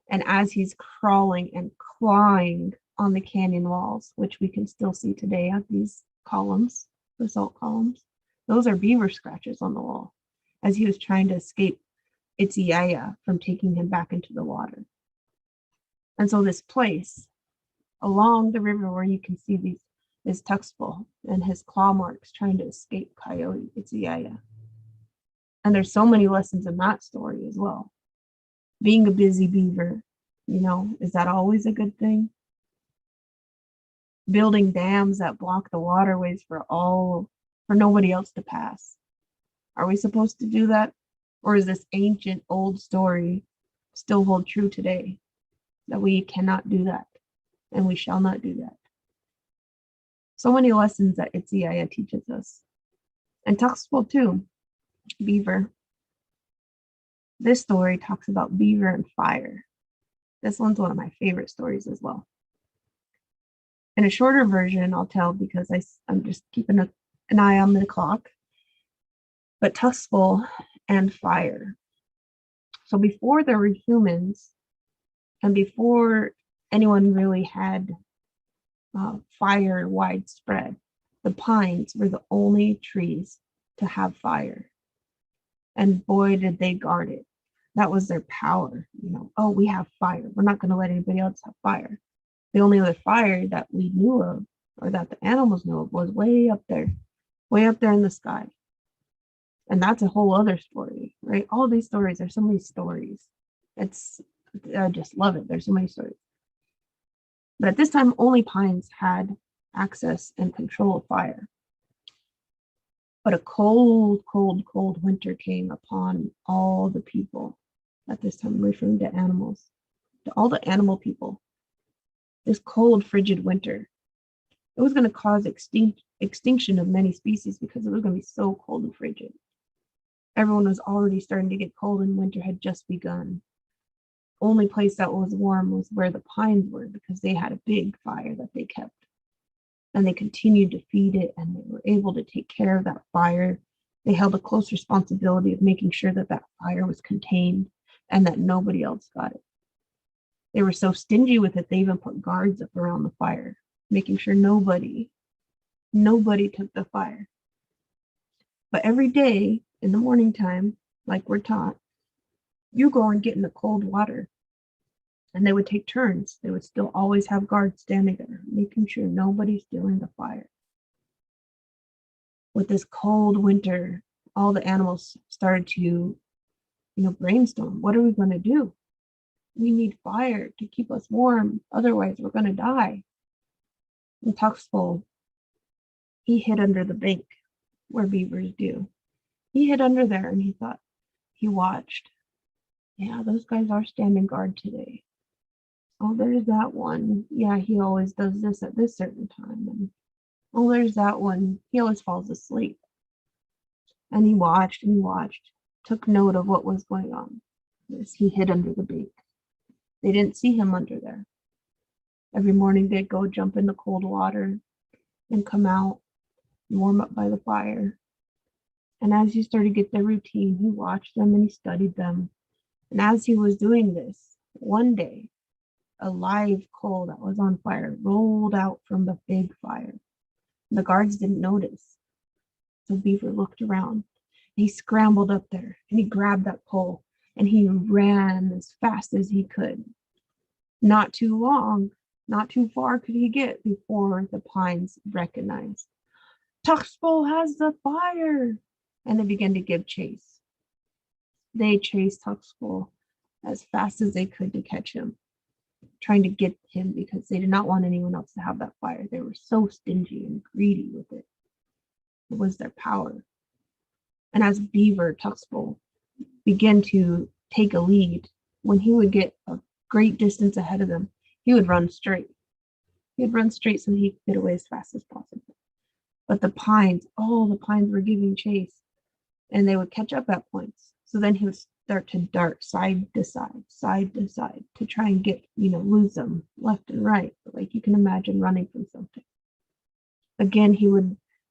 And as he's crawling and clawing on the canyon walls, which we can still see today at these columns, basalt columns, those are beaver scratches on the wall, as he was trying to escape Itziaya from taking him back into the water. And so this place along the river where you can see is Tuxful and his claw marks trying to escape Coyote, Itziaya. And there's so many lessons in that story as well. Being a busy beaver, is that always a good thing? Building dams that block the waterways for nobody else to pass. Are we supposed to do that? Or is this ancient old story still hold true today? That we cannot do that, and we shall not do that. So many lessons that Itziaya teaches us. And Tuxful too, beaver. This story talks about beaver and fire. This one's one of my favorite stories as well. In a shorter version, I'll tell because I'm just keeping an eye on the clock. But Tuxful and fire. So before there were humans, and before anyone really had fire widespread, the pines were the only trees to have fire. And boy, did they guard it. That was their power. Oh, we have fire. We're not going to let anybody else have fire. The only other fire that we knew of, or that the animals knew of, was way up there in the sky. And that's a whole other story, right? All these stories, there's so many stories. I just love it. There's so many stories. But at this time, only pines had access and control of fire. But a cold, cold, cold winter came upon all the people. At this time, I'm referring to animals, to all the animal people. This cold, frigid winter, it was going to cause extinction of many species because it was going to be so cold and frigid. Everyone was already starting to get cold and winter had just begun. Only place that was warm was where the pines were because they had a big fire that they kept. And they continued to feed it, and they were able to take care of that fire. They held a close responsibility of making sure that that fire was contained and that nobody else got it. They were so stingy with it, they even put guards up around the fire, making sure nobody took the fire. But every day in the morning time, like we're taught, you go and get in the cold water. And they would take turns. They would still always have guards standing there, making sure nobody's stealing the fire. With this cold winter, all the animals started to, brainstorm. What are we going to do? We need fire to keep us warm. Otherwise, we're going to die. And Tuxful, he hid under the bank where beavers do. He hid under there and he watched. Yeah, those guys are standing guard today. Oh, there's that one. Yeah, he always does this at this certain time. And oh, there's that one. He always falls asleep. And he watched, took note of what was going on. as he hid under the bank. They didn't see him under there. Every morning they'd go jump in the cold water and come out and warm up by the fire. And as he started to get their routine, he watched them and he studied them. And as he was doing this, one day, a live coal that was on fire rolled out from the big fire. The guards didn't notice. So Beaver looked around. He scrambled up there and he grabbed that pole and he ran as fast as he could. Not too long, not too far could he get before the pines recognized. Tuxbull has the fire! And they began to give chase. They chased Tuxbull as fast as they could to catch him, trying to get him because they did not want anyone else to have that fire. They were so stingy and greedy with it. It was their power. And as Beaver, Tuxbull, began to take a lead, when he would get a great distance ahead of them, he would run straight. He'd run straight so he could get away as fast as possible. But the pines, all the pines were giving chase, and they would catch up at points. So then he would start to dart side to side to try and get, lose them left and right. But like you can imagine running from something. Again,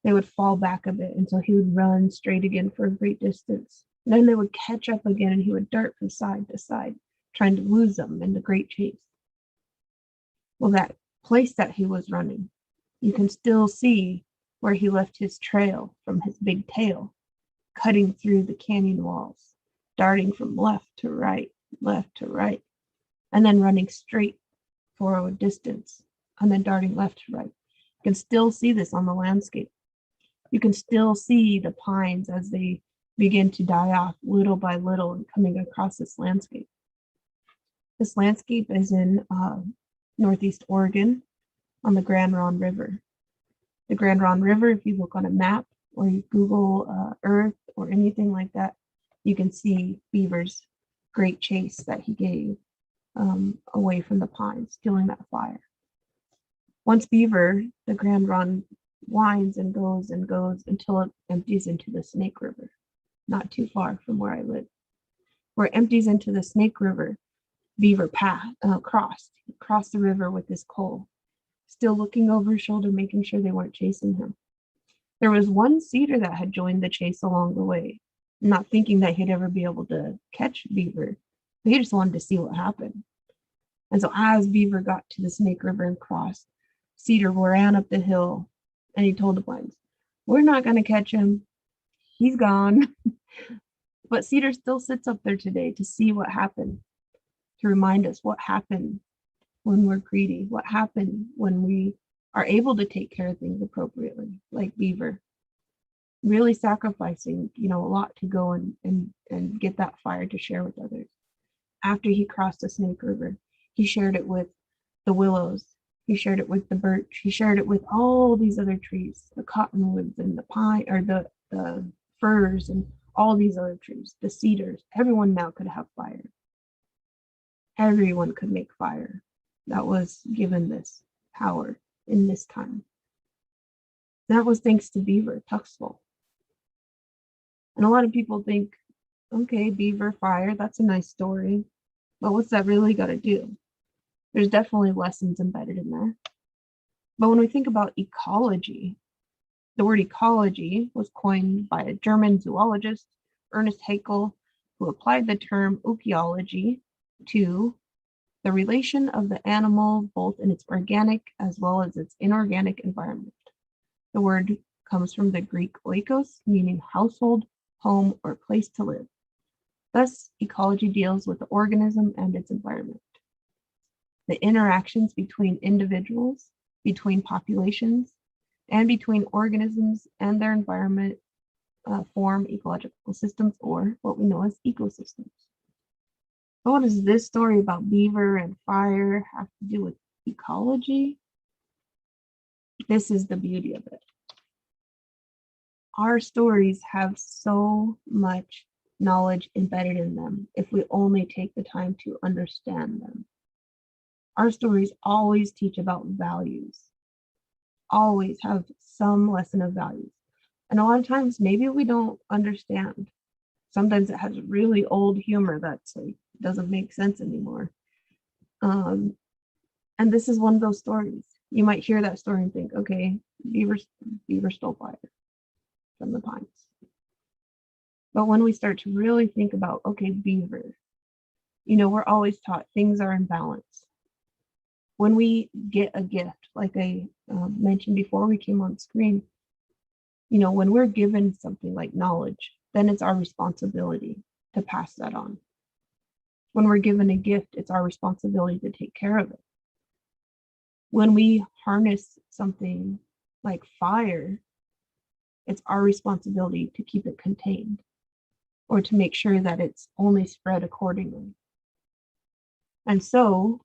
they would fall back a bit, and so he would run straight again for a great distance. And then they would catch up again, and he would dart from side to side, trying to lose them in the great chase. Well, that place that he was running, you can still see where he left his trail from his big tail, cutting through the canyon walls, darting from left to right, and then running straight for a distance, and then darting left to right. You can still see this on the landscape. You can still see the pines as they begin to die off little by little and coming across this landscape. This landscape is in Northeast Oregon on the Grand Ronde River. The Grand Ronde River, if you look on a map or you Google Earth or anything like that, you can see Beaver's great chase that he gave away from the pines, stealing that fire. Once Beaver, the Grand Ronde winds and goes until it empties into the Snake River, not too far from where I live. Where it empties into the Snake River, Beaver crossed the river with his coal, still looking over his shoulder, making sure they weren't chasing him. There was one cedar that had joined the chase along the way, not thinking that he'd ever be able to catch Beaver. He just wanted to see what happened. And so as Beaver got to the Snake River and crossed, Cedar ran up the hill and he told the pines, "We're not going to catch him. He's gone." But Cedar still sits up there today to see what happened, to remind us what happened when we're greedy, what happened when we are able to take care of things appropriately, like Beaver, really sacrificing, a lot to go and get that fire to share with others. After he crossed the Snake River, he shared it with the willows, he shared it with the birch, he shared it with all these other trees, the cottonwoods and the pine, or the firs and all these other trees, the cedars. Everyone now could have fire. Everyone could make fire that was given this power in this time. That was thanks to Beaver, Tuxbull. And a lot of people think, okay, Beaver, fire, that's a nice story, but what's that really got to do? There's definitely lessons embedded in there. But when we think about ecology, the word ecology was coined by a German zoologist, Ernest Haeckel, who applied the term oekiology to the relation of the animal both in its organic as well as its inorganic environment. The word comes from the Greek oikos, meaning household, home, or place to live. Thus, ecology deals with the organism and its environment. The interactions between individuals, between populations, and between organisms and their environment form ecological systems, or what we know as ecosystems. But what does this story about beaver and fire have to do with ecology? This is the beauty of it. Our stories have so much knowledge embedded in them if we only take the time to understand them. Our stories always teach about values, always have some lesson of values. And a lot of times, maybe we don't understand. Sometimes it has really old humor that's like doesn't make sense anymore. And this is one of those stories. You might hear that story and think, okay, beaver stole fire from the pines. But when we start to really think about, okay, beaver, we're always taught things are in balance. When we get a gift, like I mentioned before we came on screen, when we're given something like knowledge, then it's our responsibility to pass that on. When we're given a gift, it's our responsibility to take care of it. When we harness something like fire, it's our responsibility to keep it contained or to make sure that it's only spread accordingly. And so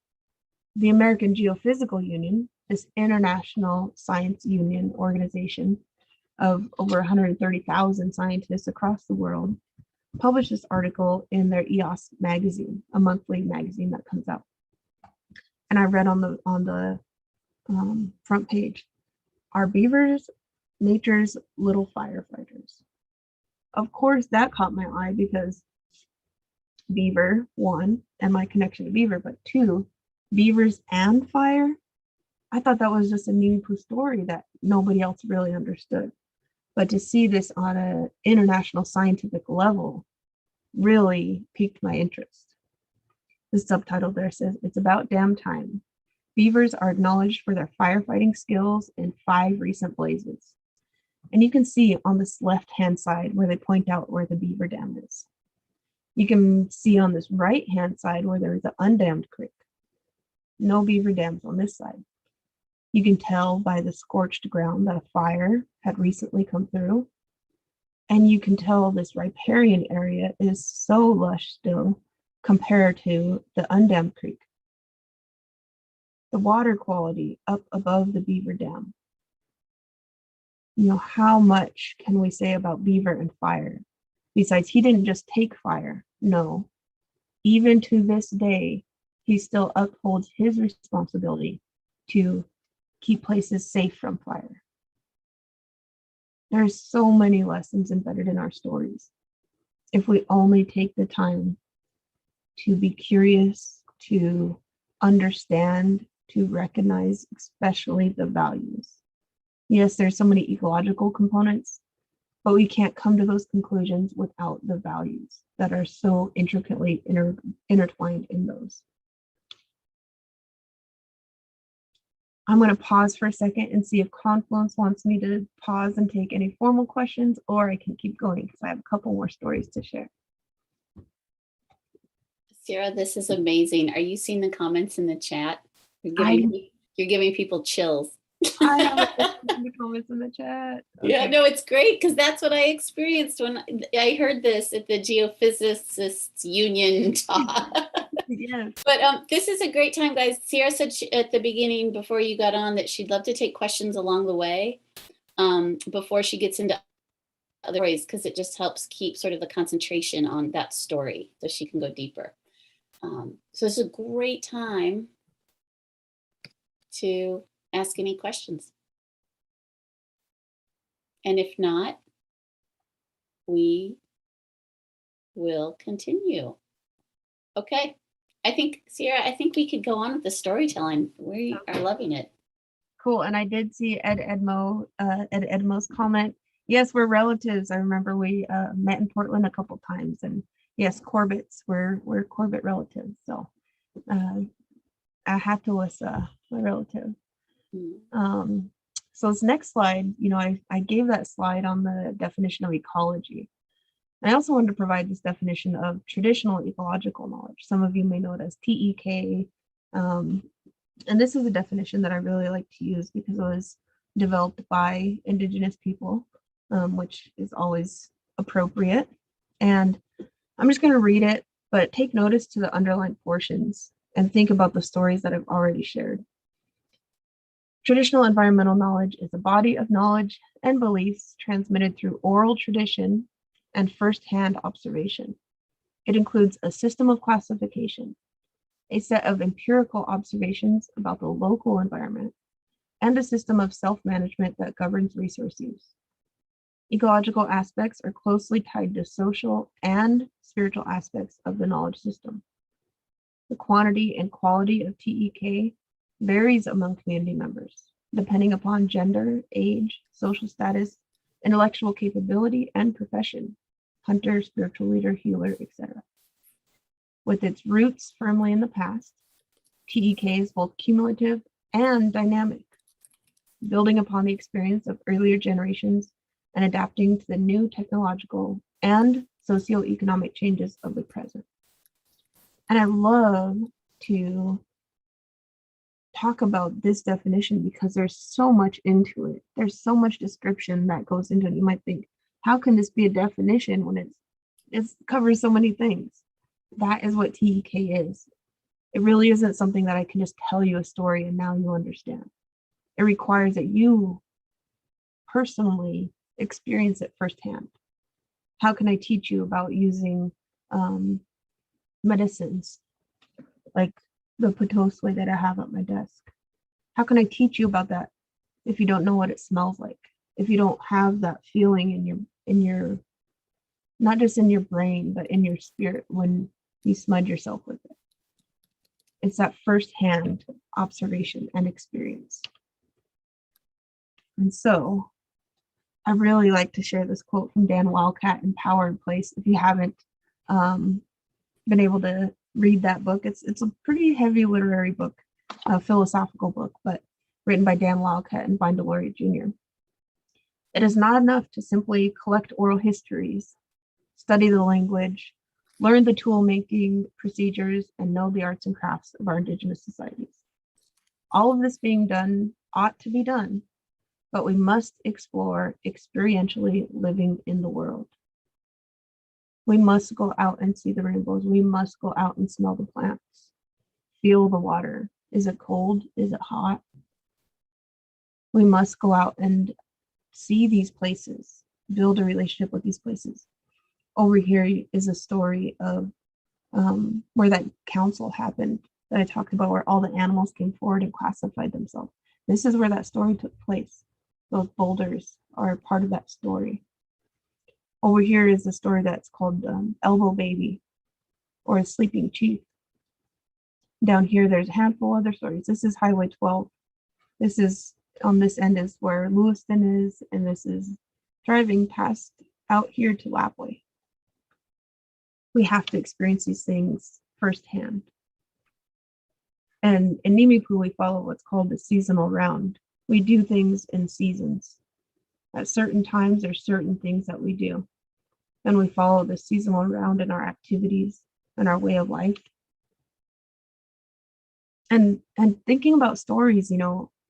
the American Geophysical Union, this international science union organization of over 130,000 scientists across the world, published this article in their EOS magazine, a monthly magazine that comes out. And I read on the front page, "Are beavers nature's little firefighters?" Of course, that caught my eye because beaver, one, and my connection to beaver, but two, beavers and fire. I thought that was just a meaningful story that nobody else really understood. But to see this on an international scientific level really piqued my interest. The subtitle there says, "It's about damn time. Beavers are acknowledged for their firefighting skills in 5 recent blazes." And you can see on this left-hand side where they point out where the beaver dam is. You can see on this right-hand side where there is an undammed creek. No beaver dams on this side. You can tell by the scorched ground that a fire had recently come through. And you can tell this riparian area is so lush still compared to the undammed creek. The water quality up above the beaver dam. How much can we say about beaver and fire? Besides, he didn't just take fire. No. Even to this day, he still upholds his responsibility to keep places safe from fire. There's so many lessons embedded in our stories. If we only take the time to be curious, to understand, to recognize, especially the values. Yes, there's so many ecological components, but we can't come to those conclusions without the values that are so intricately intertwined in those. I'm going to pause for a second and see if Confluence wants me to pause and take any formal questions, or I can keep going because I have a couple more stories to share. Ciarra, this is amazing. Are you seeing the comments in the chat? You're giving people chills. I have the comments in the chat. Okay. Yeah, no, it's great because that's what I experienced when I heard this at the Geophysicists Union talk. Yes. But this is a great time, guys. Ciarra said at the beginning, before you got on, that she'd love to take questions along the way before she gets into other stories, because it just helps keep sort of the concentration on that story so she can go deeper. So it's a great time to ask any questions. And if not, we will continue. Okay. Ciarra, I think we could go on with the storytelling. We are loving it. Cool. And I did see Ed Edmo's comment. Yes, we're relatives. I remember we met in Portland a couple times, and yes, Corbett's. We're Corbett relatives. So Ahatu was my relative. So this next slide, I gave that slide on the definition of ecology. I also wanted to provide this definition of traditional ecological knowledge. Some of you may know it as TEK. And this is a definition that I really like to use because it was developed by Indigenous people, which is always appropriate. And I'm just going to read it, but take notice to the underlined portions and think about the stories that I've already shared. Traditional environmental knowledge is a body of knowledge and beliefs transmitted through oral tradition and firsthand observation. It includes a system of classification, a set of empirical observations about the local environment, and a system of self-management that governs resource use. Ecological aspects are closely tied to social and spiritual aspects of the knowledge system. The quantity and quality of TEK varies among community members, depending upon gender, age, social status, intellectual capability, and profession, hunter, spiritual leader, healer, etc. With its roots firmly in the past, TEK is both cumulative and dynamic, building upon the experience of earlier generations and adapting to the new technological and socioeconomic changes of the present. And I love to talk about this definition because there's so much into it. There's so much description that goes into it. You might think, how can this be a definition when it covers so many things? That is what TEK is. It really isn't something that I can just tell you a story and now you understand. It requires that you personally experience it firsthand. How can I teach you about using medicines like the potoswe that I have at my desk? How can I teach you about that if you don't know what it smells like? If you don't have that feeling in your not just in your brain, but in your spirit when you smudge yourself with it. It's that firsthand observation and experience. And so I really like to share this quote from Dan Wildcat in Power and Place. If you haven't been able to read that book, it's a pretty heavy literary book, a philosophical book, but written by Dan Wildcat and Vine Deloria Jr. It is not enough to simply collect oral histories, study the language, learn the tool-making procedures, and know the arts and crafts of our Indigenous societies. All of this being done ought to be done, but we must explore experientially living in the world. We must go out and see the rainbows. We must go out and smell the plants, feel the water. Is it cold? Is it hot? We must go out and see these places, build a relationship with these places. Over here is a story of where that council happened that I talked about, where all the animals came forward and classified themselves. This is where that story took place. Those boulders are part of that story. Over here is a story that's called Elbow Baby or Sleeping Chief. Down here, there's a handful of other stories. This is Highway 12. This is, on this end is where Lewiston is, and this is driving past out here to Lapway. We have to experience these things firsthand. And in Nimipu, we follow what's called the seasonal round. We do things in seasons. At certain times, there's certain things that we do. And we follow the seasonal round in our activities and our way of life. And thinking about stories,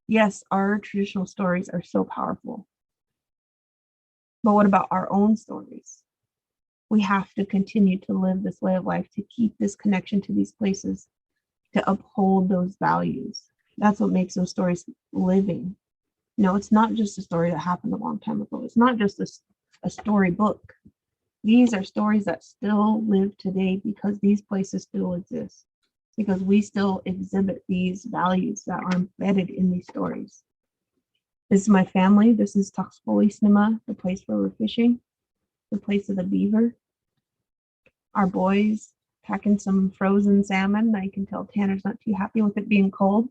yes, our traditional stories are so powerful. But what about our own stories? We have to continue to live this way of life, to keep this connection to these places, to uphold those values. That's what makes those stories living. It's not just a story that happened a long time ago. It's not just a storybook. These are stories that still live today because these places still exist, because we still exhibit these values that are embedded in these stories. This is my family. This is Taxpoli Snima, the place where we're fishing, the place of the beaver. Our boys packing some frozen salmon. I can tell Tanner's not too happy with it being cold.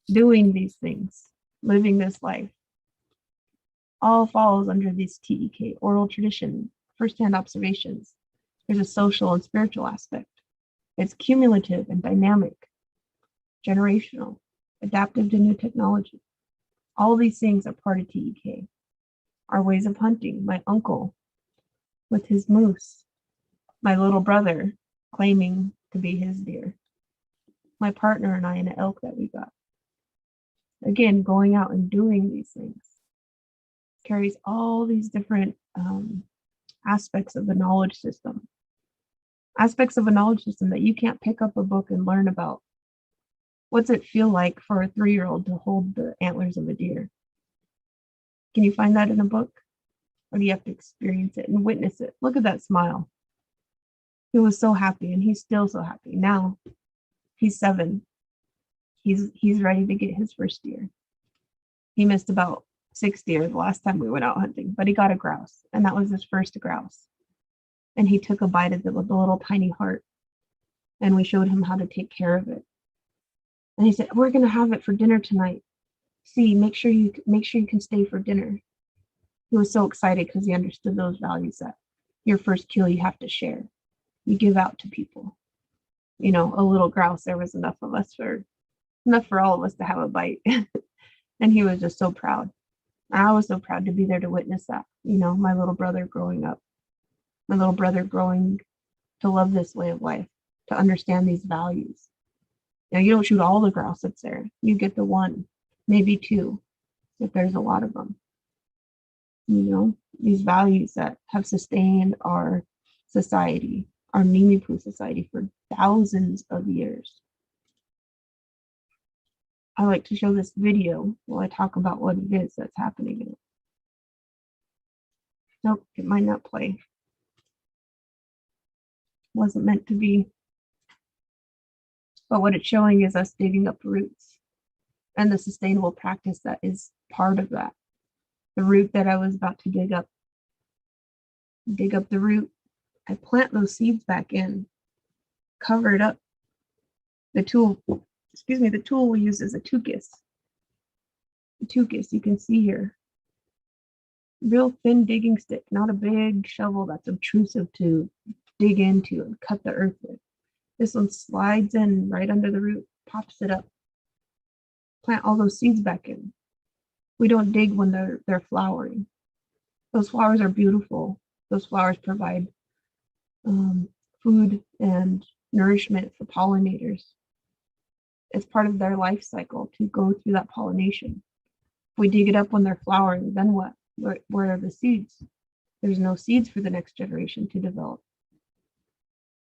Doing these things, living this life, all falls under this TEK, oral tradition, firsthand observations. There's a social and spiritual aspect. It's cumulative and dynamic, generational, adaptive to new technology. All these things are part of TEK. Our ways of hunting, my uncle with his moose, my little brother claiming to be his deer, my partner and I in an elk that we got. Again, going out and doing these things carries all these different aspects of the knowledge system. Aspects of a knowledge system that you can't pick up a book and learn about. What's it feel like for a 3-year-old to hold the antlers of a deer? Can you find that in a book? Or do you have to experience it and witness it? Look at that smile. He was so happy, and he's still so happy. Now he's 7. He's ready to get his first deer. He missed about 6 deer the last time we went out hunting, but he got a grouse, and that was his first grouse. And he took a bite of the little tiny heart, and we showed him how to take care of it. And he said, we're going to have it for dinner tonight. See, make sure you can stay for dinner. He was so excited because he understood those values that your first kill you have to share. You give out to people. You know, a little grouse, there was enough for all of us to have a bite. And he was just so proud. I was so proud to be there to witness that. You know, my little brother growing up, my little brother growing to love this way of life, to understand these values. You know, you don't shoot all the grouse that's there. You get the one, maybe two, if there's a lot of them. You know, these values that have sustained our society, our Nimipu society, for thousands of years. I like to show this video while I talk about what it is that's happening in it. Nope, it might not play. Wasn't meant to be. But what it's showing is us digging up roots and the sustainable practice that is part of that. The root that I was about to dig up the root. I plant those seeds back in, cover it up. The tool we use is a tukis. The tukis you can see here. Real thin digging stick, not a big shovel that's obtrusive to dig into and cut the earth with. This one slides in right under the root, pops it up. Plant all those seeds back in. We don't dig when they're flowering. Those flowers are beautiful. Those flowers provide food and nourishment for pollinators. It's part of their life cycle to go through that pollination. If we dig it up when they're flowering, then what? Where are the seeds? There's no seeds for the next generation to develop.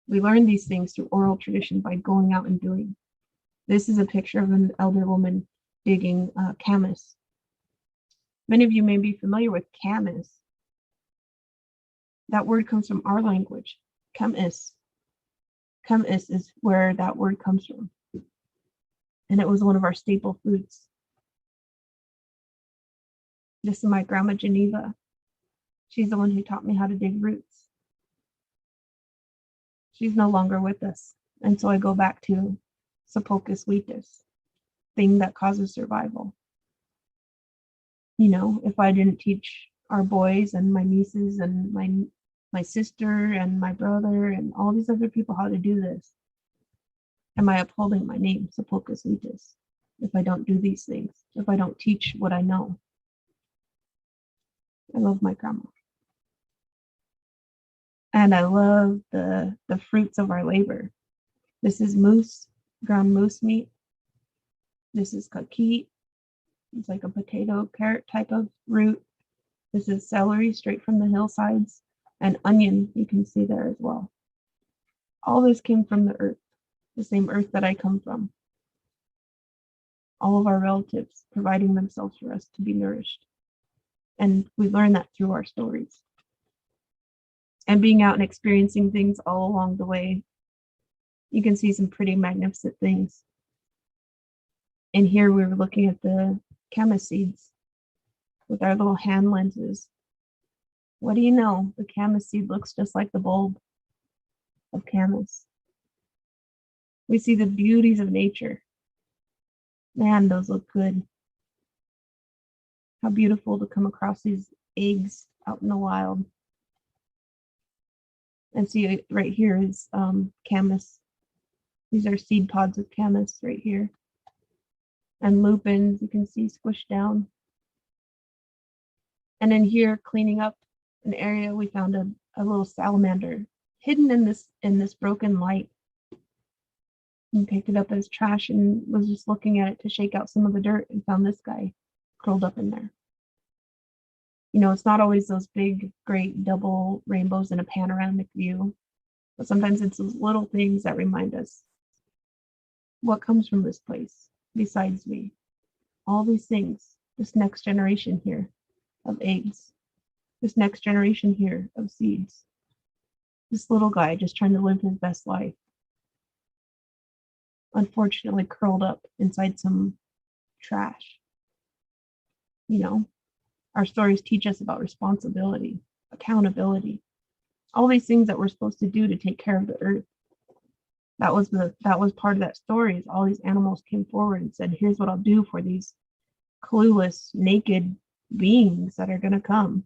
We learn these things through oral tradition by going out and doing. This is a picture of an elder woman digging camas. Many of you may be familiar with camas. That word comes from our language, camas. Camas is where that word comes from. And it was one of our staple foods. This is my grandma Geneva. She's the one who taught me how to dig roots. She's no longer with us. And so I go back to Sepulchus vitis, thing that causes survival. You know, if I didn't teach our boys and my nieces and my sister and my brother and all these other people how to do this, am I upholding my name, Sepulchus vitis, if I don't do these things, if I don't teach what I know? I love my grandma. And I love the fruits of our labor. This is moose, ground moose meat. This is kaki. It's like a potato, carrot type of root. This is celery straight from the hillsides, and onion you can see there as well. All this came from the earth, the same earth that I come from. All of our relatives providing themselves for us to be nourished. And we learn that through our stories. And being out and experiencing things all along the way, you can see some pretty magnificent things. And here we were looking at the camas seeds with our little hand lenses. What do you know? The camas seed looks just like the bulb of camas. We see the beauties of nature. Man, those look good. How beautiful to come across these eggs out in the wild. And see right here is camas. These are seed pods of camas right here. And lupins, you can see squished down. And in here, cleaning up an area, we found a little salamander hidden in this broken light. And picked it up as trash and was just looking at it to shake out some of the dirt, and found this guy curled up in there. You know, it's not always those big, great double rainbows in a panoramic view, but sometimes it's those little things that remind us what comes from this place besides me. All these things, this next generation here of eggs, this next generation here of seeds, this little guy just trying to live his best life, unfortunately curled up inside some trash. You know, our stories teach us about responsibility, accountability, all these things that we're supposed to do to take care of the earth. That was part of that story. Is all these animals came forward and said, here's what I'll do for these clueless, naked beings that are going to come.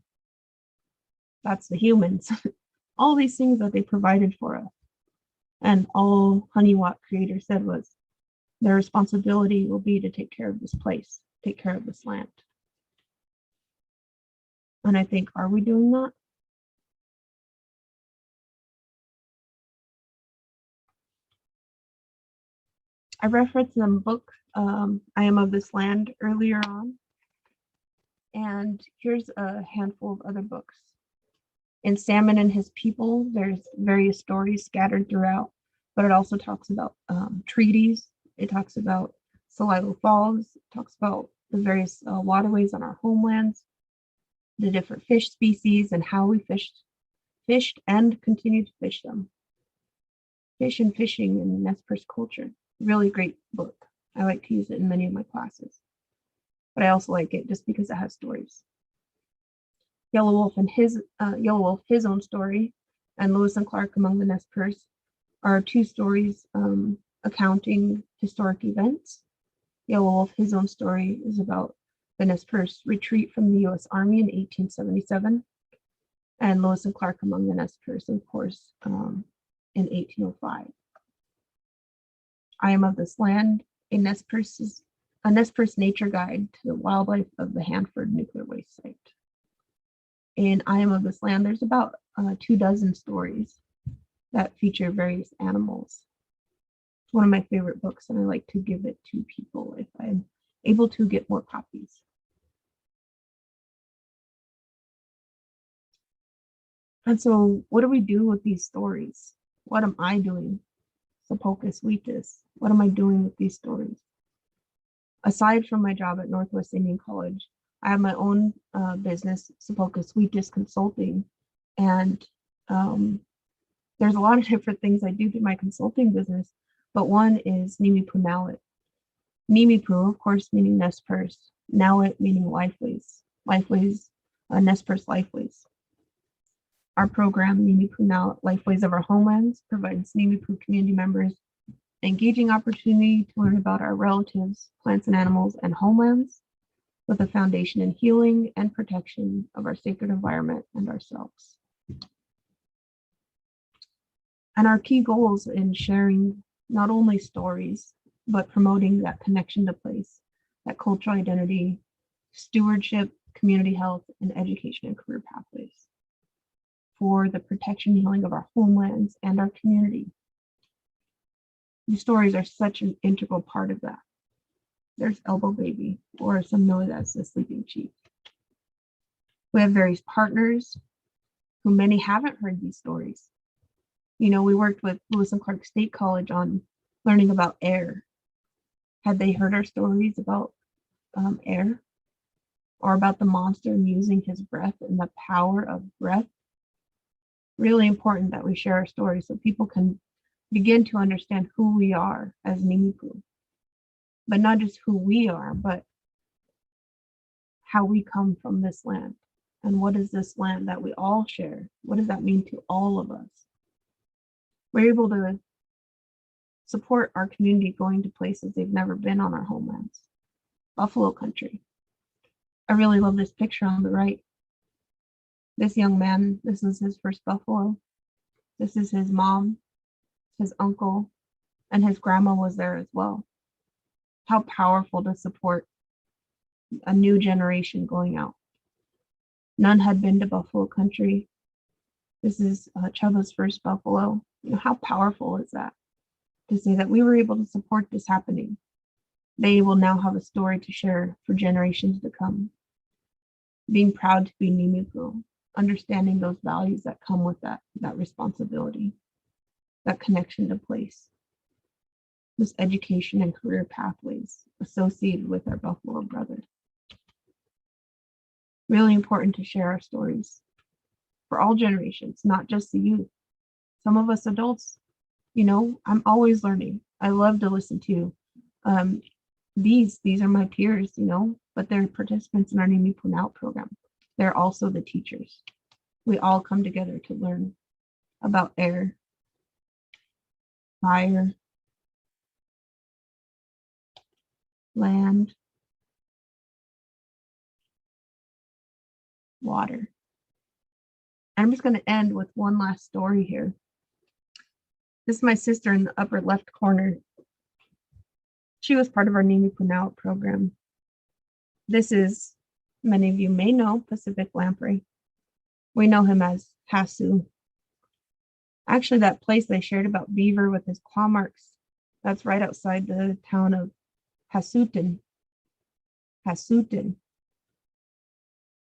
That's the humans. All these things that they provided for us. And all Honeywalk creator said was, their responsibility will be to take care of this place, take care of this land. And I think, are we doing that? I referenced the book, I Am of This Land, earlier on. And here's a handful of other books. In Salmon and His People, there's various stories scattered throughout, but it also talks about treaties. It talks about Saliva Falls. It talks about the various waterways on our homelands, the different fish species, and how we fished and continue to fish them. Fish and Fishing in the Nez Perce Culture. Really great book. I like to use it in many of my classes, but I also like it just because it has stories. Yellow Wolf, His Own Story, and Lewis and Clark Among the Nez Perce are two stories accounting historic events. Yellow Wolf, His Own Story is about the Nez Perce retreat from the U.S. Army in 1877, and Lewis and Clark Among the Nez Perce, of course, in 1805. I Am of This Land, a Nez Perce nature guide to the wildlife of the Hanford nuclear waste site. In I Am of This Land, there's about 24 stories that feature various animals. It's one of my favorite books, and I like to give it to people if I'm able to get more copies. And so what do we do with these stories? What am I doing? Sepulchre Sweetus. What am I doing with these stories? Aside from my job at Northwest Indian College, I have my own business, Sepulchre Sweetus Consulting, and there's a lot of different things I do to my consulting business, but one is Nimipu Nawit. Nimipu, of course, meaning Nez Perce, Nawit meaning lifeways, Nez Perce lifeways. Our program, Nimipu Nawit, Lifeways of Our Homelands, provides Nimipu community members an engaging opportunity to learn about our relatives, plants and animals, and homelands, with a foundation in healing and protection of our sacred environment and ourselves. And our key goals in sharing not only stories, but promoting that connection to place, that cultural identity, stewardship, community health, and education and career pathways for the protection and healing of our homelands and our community. These stories are such an integral part of that. There's Elbow Baby, or some know it as the Sleeping Chief. We have various partners who many haven't heard these stories. You know, we worked with Lewis and Clark State College on learning about air. Had they heard our stories about air, or about the monster and using his breath and the power of breath? Really important that we share our stories so people can begin to understand who we are as Nimipu. But not just who we are, but how we come from this land. And what is this land that we all share? What does that mean to all of us? We're able to support our community going to places they've never been on our homelands. Buffalo country. I really love this picture on the right. This young man, this is his first buffalo. This is his mom, his uncle, and his grandma was there as well. How powerful to support a new generation going out. None had been to buffalo country. This is Chubba's first buffalo. You know, how powerful is that? To say that we were able to support this happening. They will now have a story to share for generations to come. Being proud to be Nimipu, understanding those values that come with that responsibility, that connection to place. This education and career pathways associated with our buffalo brother. Really important to share our stories for all generations, not just the youth. Some of us adults, you know, I'm always learning. I love to listen to these are my peers, you know, but they're participants in our Nimipu Nawit program. They're also the teachers. We all come together to learn about air. fire, land, water. I'm just going to end with one last story here. This is my sister in the upper left corner. She was part of our Nimi Punao program. This is, many of you may know, Pacific lamprey. We know him as Hasu. Actually, that place they shared about beaver with his claw marks, that's right outside the town of Hasutin. Hasutin.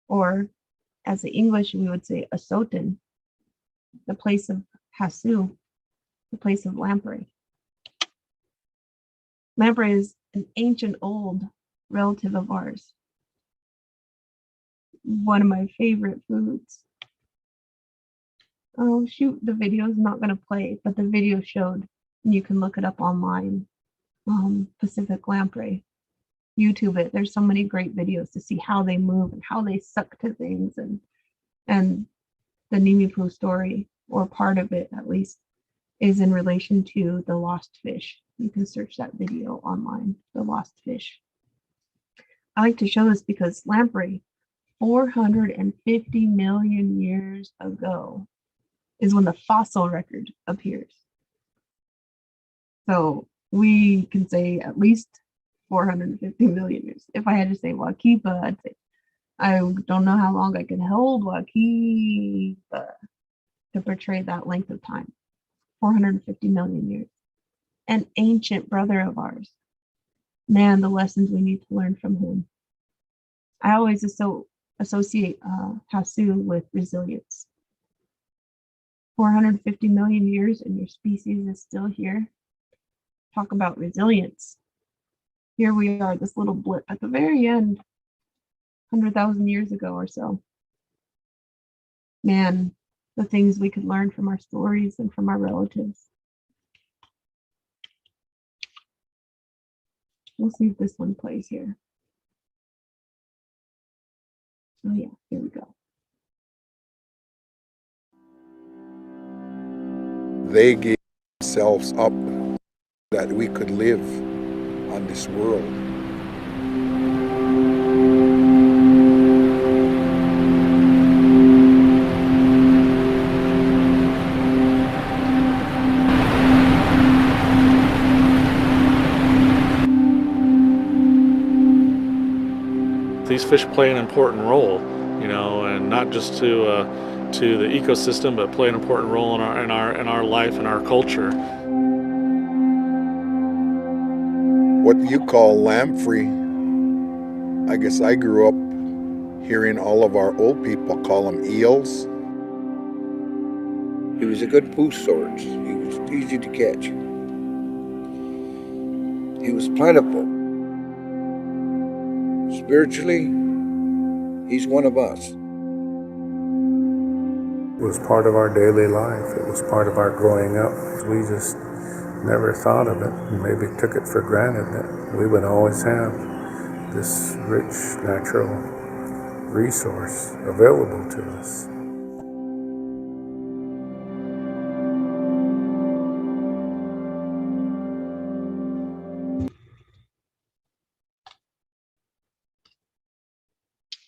Or, as the English, we would say Asotin, the place of Hasu, the place of lamprey. Lamprey is an ancient old relative of ours. One of my favorite foods. Oh shoot, the video is not going to play, but the video showed, and you can look it up online, Pacific lamprey. YouTube it. There's so many great videos to see how they move and how they suck to things, and the Nimipu story, or part of it at least, is in relation to the lost fish. You can search that video online, the lost fish. I like to show this because lamprey, 450 million years ago, is when the fossil record appears. So we can say at least 450 million years. If I had to say Wakipa, I'd say I don't know how long I can hold Wakipa to portray that length of time. 450 million years. An ancient brother of ours. Man, the lessons we need to learn from him. I always associate Hasu with resilience. 450 million years and your species is still here. Talk about resilience. Here we are, this little blip at the very end, 100,000 years ago or so. Man, the things we could learn from our stories and from our relatives. We'll see if this one plays here. Oh yeah, here we go. They gave themselves up that we could live on this world. These fish play an important role, you know, and not just to the ecosystem, but play an important role in our life and our culture. What you call lamprey, I guess I grew up hearing all of our old people call them eels. He was a good food source. He was easy to catch. He was plentiful. Spiritually, he's one of us. It was part of our daily life. It was part of our growing up. We just never thought of it, and maybe took it for granted that we would always have this rich natural resource available to us.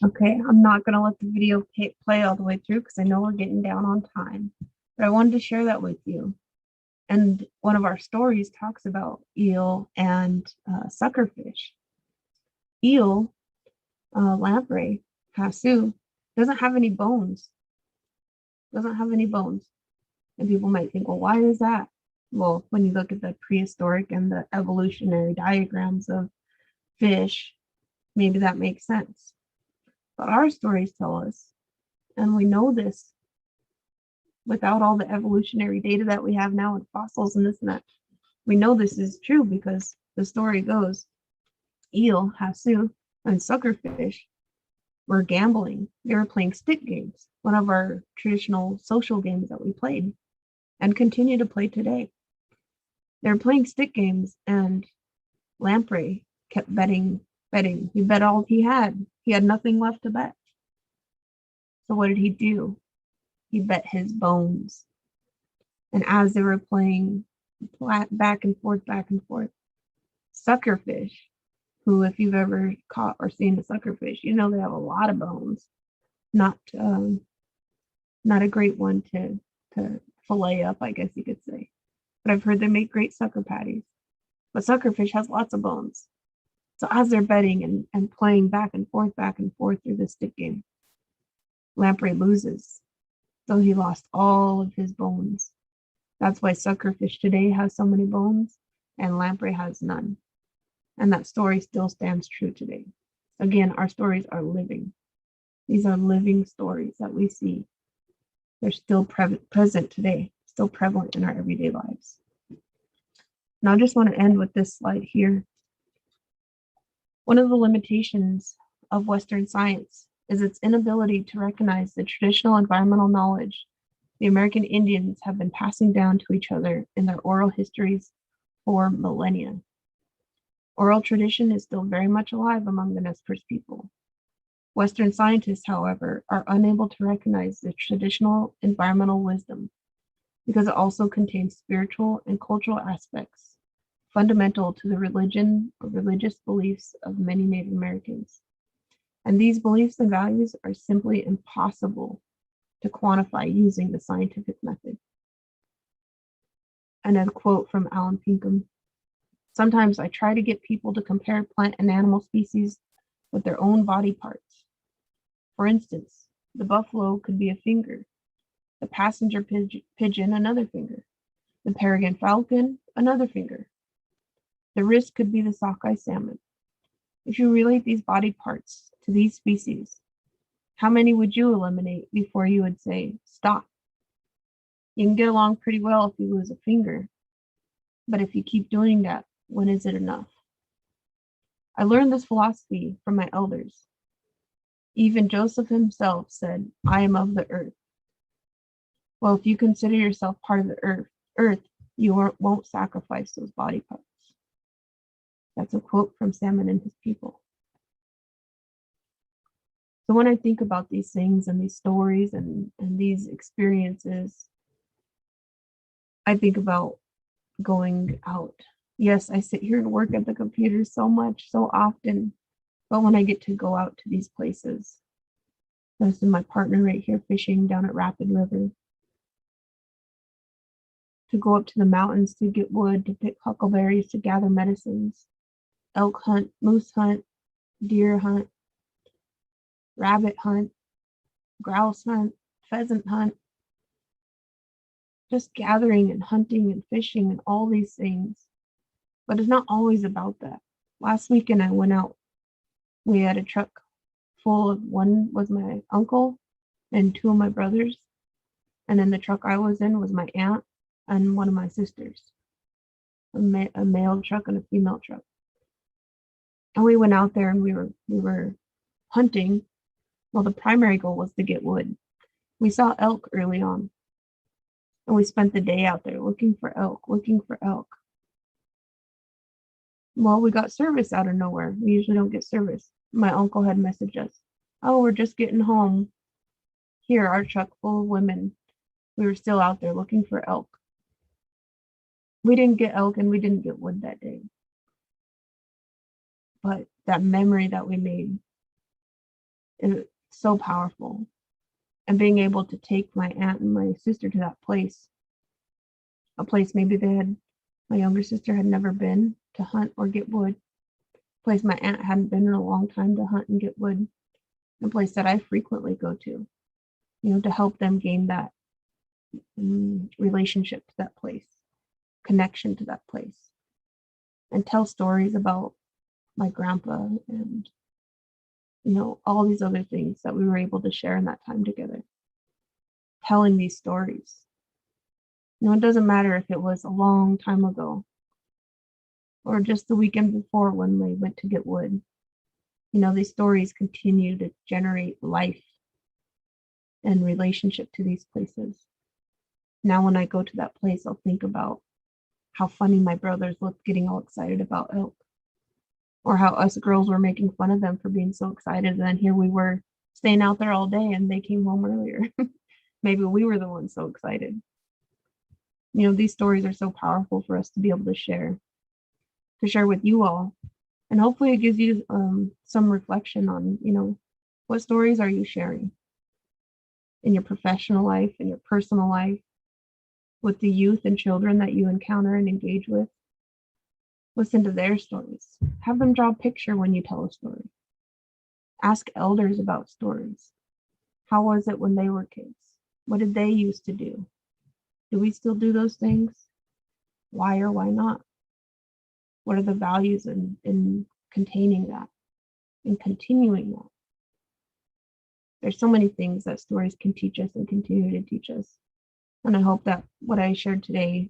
Okay, I'm not going to let the video play all the way through because I know we're getting down on time, but I wanted to share that with you. And one of our stories talks about eel and suckerfish. Eel, lamprey, Hasu, doesn't have any bones. Doesn't have any bones. And people might think, well, why is that? Well, when you look at the prehistoric and the evolutionary diagrams of fish, maybe that makes sense. But our stories tell us, and we know this without all the evolutionary data that we have now with fossils and this and that, we know this is true because the story goes, eel, Hasu, and suckerfish were gambling. They were playing stick games, one of our traditional social games that we played and continue to play today. They were playing stick games, and lamprey kept betting. He bet all he had. He had nothing left to bet. So what did he do? He bet his bones. And as they were playing back and forth, back and forth. Suckerfish, who, if you've ever caught or seen a suckerfish, you know they have a lot of bones. Not not a great one to fillet up, I guess you could say. But I've heard they make great sucker patties. But suckerfish has lots of bones. So as they're bedding and playing back and forth through the stick game, lamprey loses. So he lost all of his bones. That's why suckerfish today has so many bones and lamprey has none. And that story still stands true today. Again, our stories are living. These are living stories that we see. They're still present today, still prevalent in our everyday lives. Now I just want to end with this slide here. One of the limitations of Western science is its inability to recognize the traditional environmental knowledge the American Indians have been passing down to each other in their oral histories for millennia. Oral tradition is still very much alive among the Nez Perce people. Western scientists, however, are unable to recognize the traditional environmental wisdom because it also contains spiritual and cultural aspects fundamental to the religion or religious beliefs of many Native Americans. And these beliefs and values are simply impossible to quantify using the scientific method. And a quote from Alan Pinkham: "Sometimes I try to get people to compare plant and animal species with their own body parts. For instance, the buffalo could be a finger, the passenger pigeon another finger, the peregrine falcon another finger. The wrist could be the sockeye salmon. If you relate these body parts to these species, how many would you eliminate before you would say, stop? You can get along pretty well if you lose a finger, but if you keep doing that, when is it enough? I learned this philosophy from my elders. Even Joseph himself said, I am of the earth. Well, if you consider yourself part of the earth, you won't sacrifice those body parts." That's a quote from Salmon and his people. So when I think about these things and these stories and these experiences, I think about going out. Yes, I sit here and work at the computer so much, so often, but when I get to go out to these places, this is my partner right here fishing down at Rapid River, to go up to the mountains to get wood, to pick huckleberries, to gather medicines, elk hunt, moose hunt, deer hunt, rabbit hunt, grouse hunt, pheasant hunt, just gathering and hunting and fishing and all these things. But it's not always about that. Last weekend I went out. We had a truck full of, one was my uncle and two of my brothers. And then the truck I was in was my aunt and one of my sisters. A male truck and a female truck. And we went out there and we were hunting. Well, the primary goal was to get wood. We saw elk early on. And we spent the day out there looking for elk. Well, we got service out of nowhere. We usually don't get service. My uncle had messaged us, "Oh, we're just getting home. Here, our truck full of women." We were still out there looking for elk. We didn't get elk and we didn't get wood that day. But that memory that we made is so powerful. And being able to take my aunt and my sister to that place, a place maybe my younger sister had never been to hunt or get wood, a place my aunt hadn't been in a long time to hunt and get wood, a place that I frequently go to, to help them gain that relationship to that place, connection to that place, and tell stories about my grandpa and all these other things that we were able to share in that time together. Telling these stories. It doesn't matter if it was a long time ago or just the weekend before when we went to get wood. These stories continue to generate life and relationship to these places. Now when I go to that place, I'll think about how funny my brothers looked getting all excited about elk, or how us girls were making fun of them for being so excited. And then here we were staying out there all day and they came home earlier. Maybe we were the ones so excited. These stories are so powerful for us to be able to share with you all. And hopefully it gives you some reflection on, what stories are you sharing in your professional life, in your personal life, with the youth and children that you encounter and engage with. Listen to their stories. Have them draw a picture when you tell a story. Ask elders about stories. How was it when they were kids? What did they used to do? Do we still do those things? Why or why not? What are the values in containing that and continuing that? There's so many things that stories can teach us and continue to teach us. And I hope that what I shared today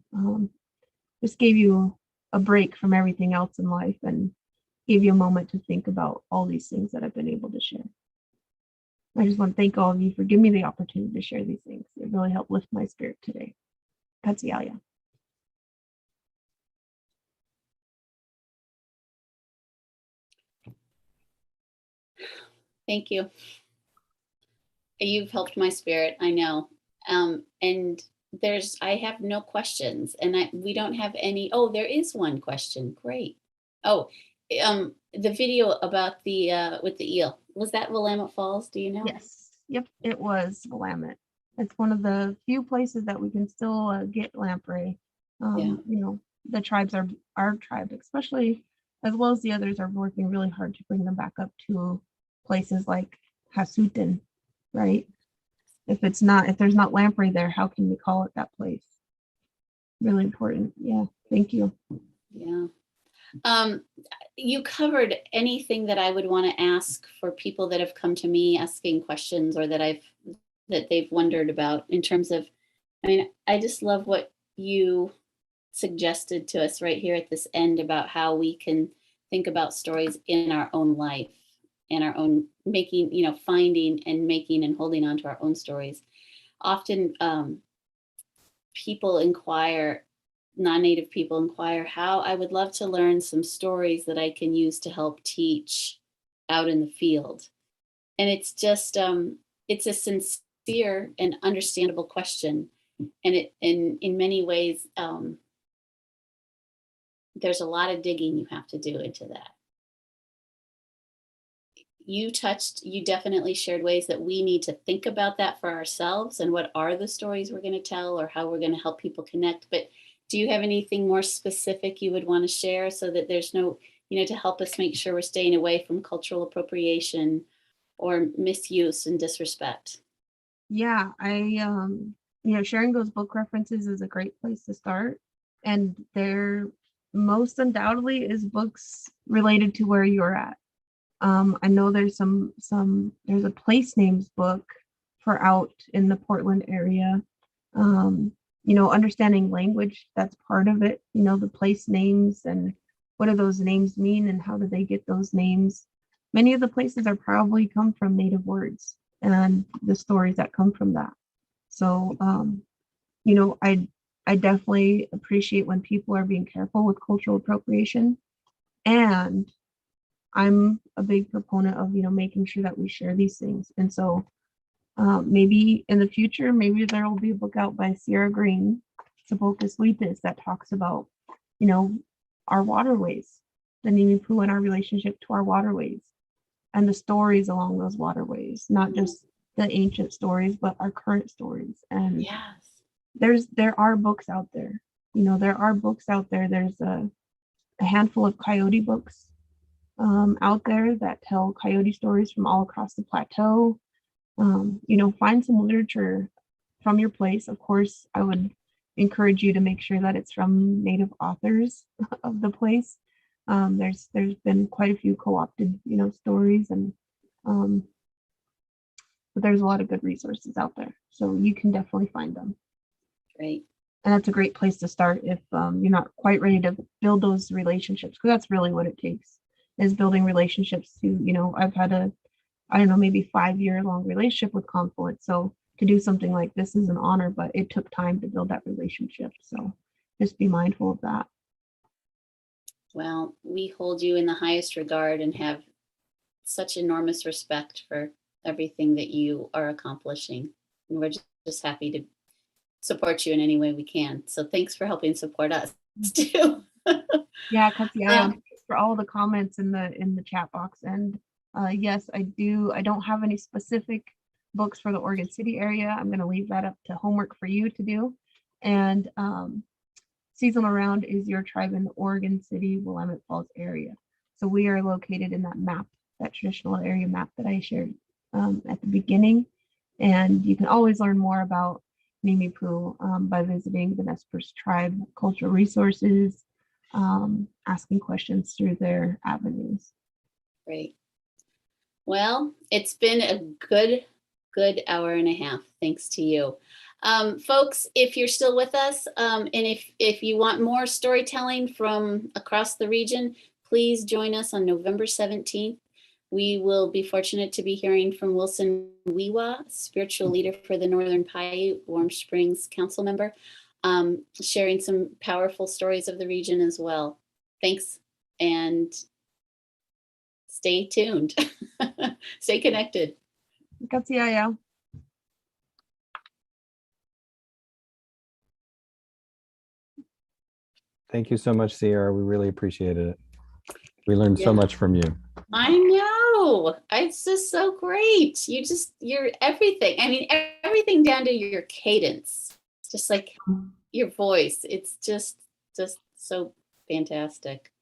just gave you a break from everything else in life and gave you a moment to think about all these things that I've been able to share. I just want to thank all of you for giving me the opportunity to share these things. It really helped lift my spirit today. That's Ciarra. Thank you. You've helped my spirit, I know. And I have no questions, and we don't have any. Oh, there is one question. Great. Oh, the video about the with the eel, was that Willamette Falls? Do you know? Yes. Yep. It was Willamette. It's one of the few places that we can still get lamprey. Yeah. The tribes our tribe, especially as well as the others, are working really hard to bring them back up to places like Hasutin, right? If there's not lamprey there, how can we call it that place? Really important. Yeah. Thank you. Yeah. You covered anything that I would want to ask for people that have come to me asking questions or that they've wondered about in terms of, I just love what you suggested to us right here at this end about how we can think about stories in our own life and our own making, finding and making and holding on to our own stories. Often people inquire, non-native people inquire how I would love to learn some stories that I can use to help teach out in the field. And it's just, it's a sincere and understandable question. And in many ways, there's a lot of digging you have to do into that. You definitely shared ways that we need to think about that for ourselves and what are the stories we're going to tell or how we're going to help people connect. But do you have anything more specific you would want to share so that there's no, to help us make sure we're staying away from cultural appropriation or misuse and disrespect? Yeah, sharing those book references is a great place to start. And there most undoubtedly is books related to where you're at. I know there's there's a place names book for out in the Portland area. Understanding language, that's part of it, the place names and what do those names mean and how do they get those names. Many of the places are probably come from native words and the stories that come from that. So, I definitely appreciate when people are being careful with cultural appropriation, and I'm a big proponent of, making sure that we share these things. And so maybe in the future, maybe there will be a book out by Ciarra Greene, Sepulchre Sweetness, that talks about, our waterways, the Nimipu and our relationship to our waterways and the stories along those waterways, not just the ancient stories, but our current stories. And yes, there are books out there. There are books out there. There's a handful of Coyote books out there that tell Coyote stories from all across the plateau. Find some literature from your place. Of course, I would encourage you to make sure that it's from native authors of the place. There's been quite a few co-opted, stories, and but there's a lot of good resources out there, so you can definitely find them. Great. And that's a great place to start if you're not quite ready to build those relationships, because that's really what it takes, is building relationships to, I've had maybe 5-year long relationship with Confluence. So to do something like this is an honor, but it took time to build that relationship. So just be mindful of that. Well, we hold you in the highest regard and have such enormous respect for everything that you are accomplishing. And we're just happy support you in any way we can. So thanks for helping support us too. Yeah, Katia, thanks for all the comments in the chat box. And yes, I don't have any specific books for the Oregon City area. I'm going to leave that up to homework for you to do. And Seasonal Round is your tribe in the Oregon City, Willamette Falls area. So we are located in that map, that traditional area map that I shared at the beginning. And you can always learn more about Nimiipuu by visiting the Nez Perce Tribe Cultural Resources, asking questions through their avenues. Great. Well, it's been a good hour and a half, thanks to you. Folks, if you're still with us, and if you want more storytelling from across the region, please join us on November 17th. We will be fortunate to be hearing from Wilson Wiwa, spiritual leader for the Northern Paiute Warm Springs Council member, sharing some powerful stories of the region as well. Thanks, and stay tuned. Stay connected. Katia. Thank you so much, Ciarra. We really appreciated it. We learned so much from you. I know. It's just so great. You're everything. I mean, everything down to your cadence, just like your voice. It's just so fantastic.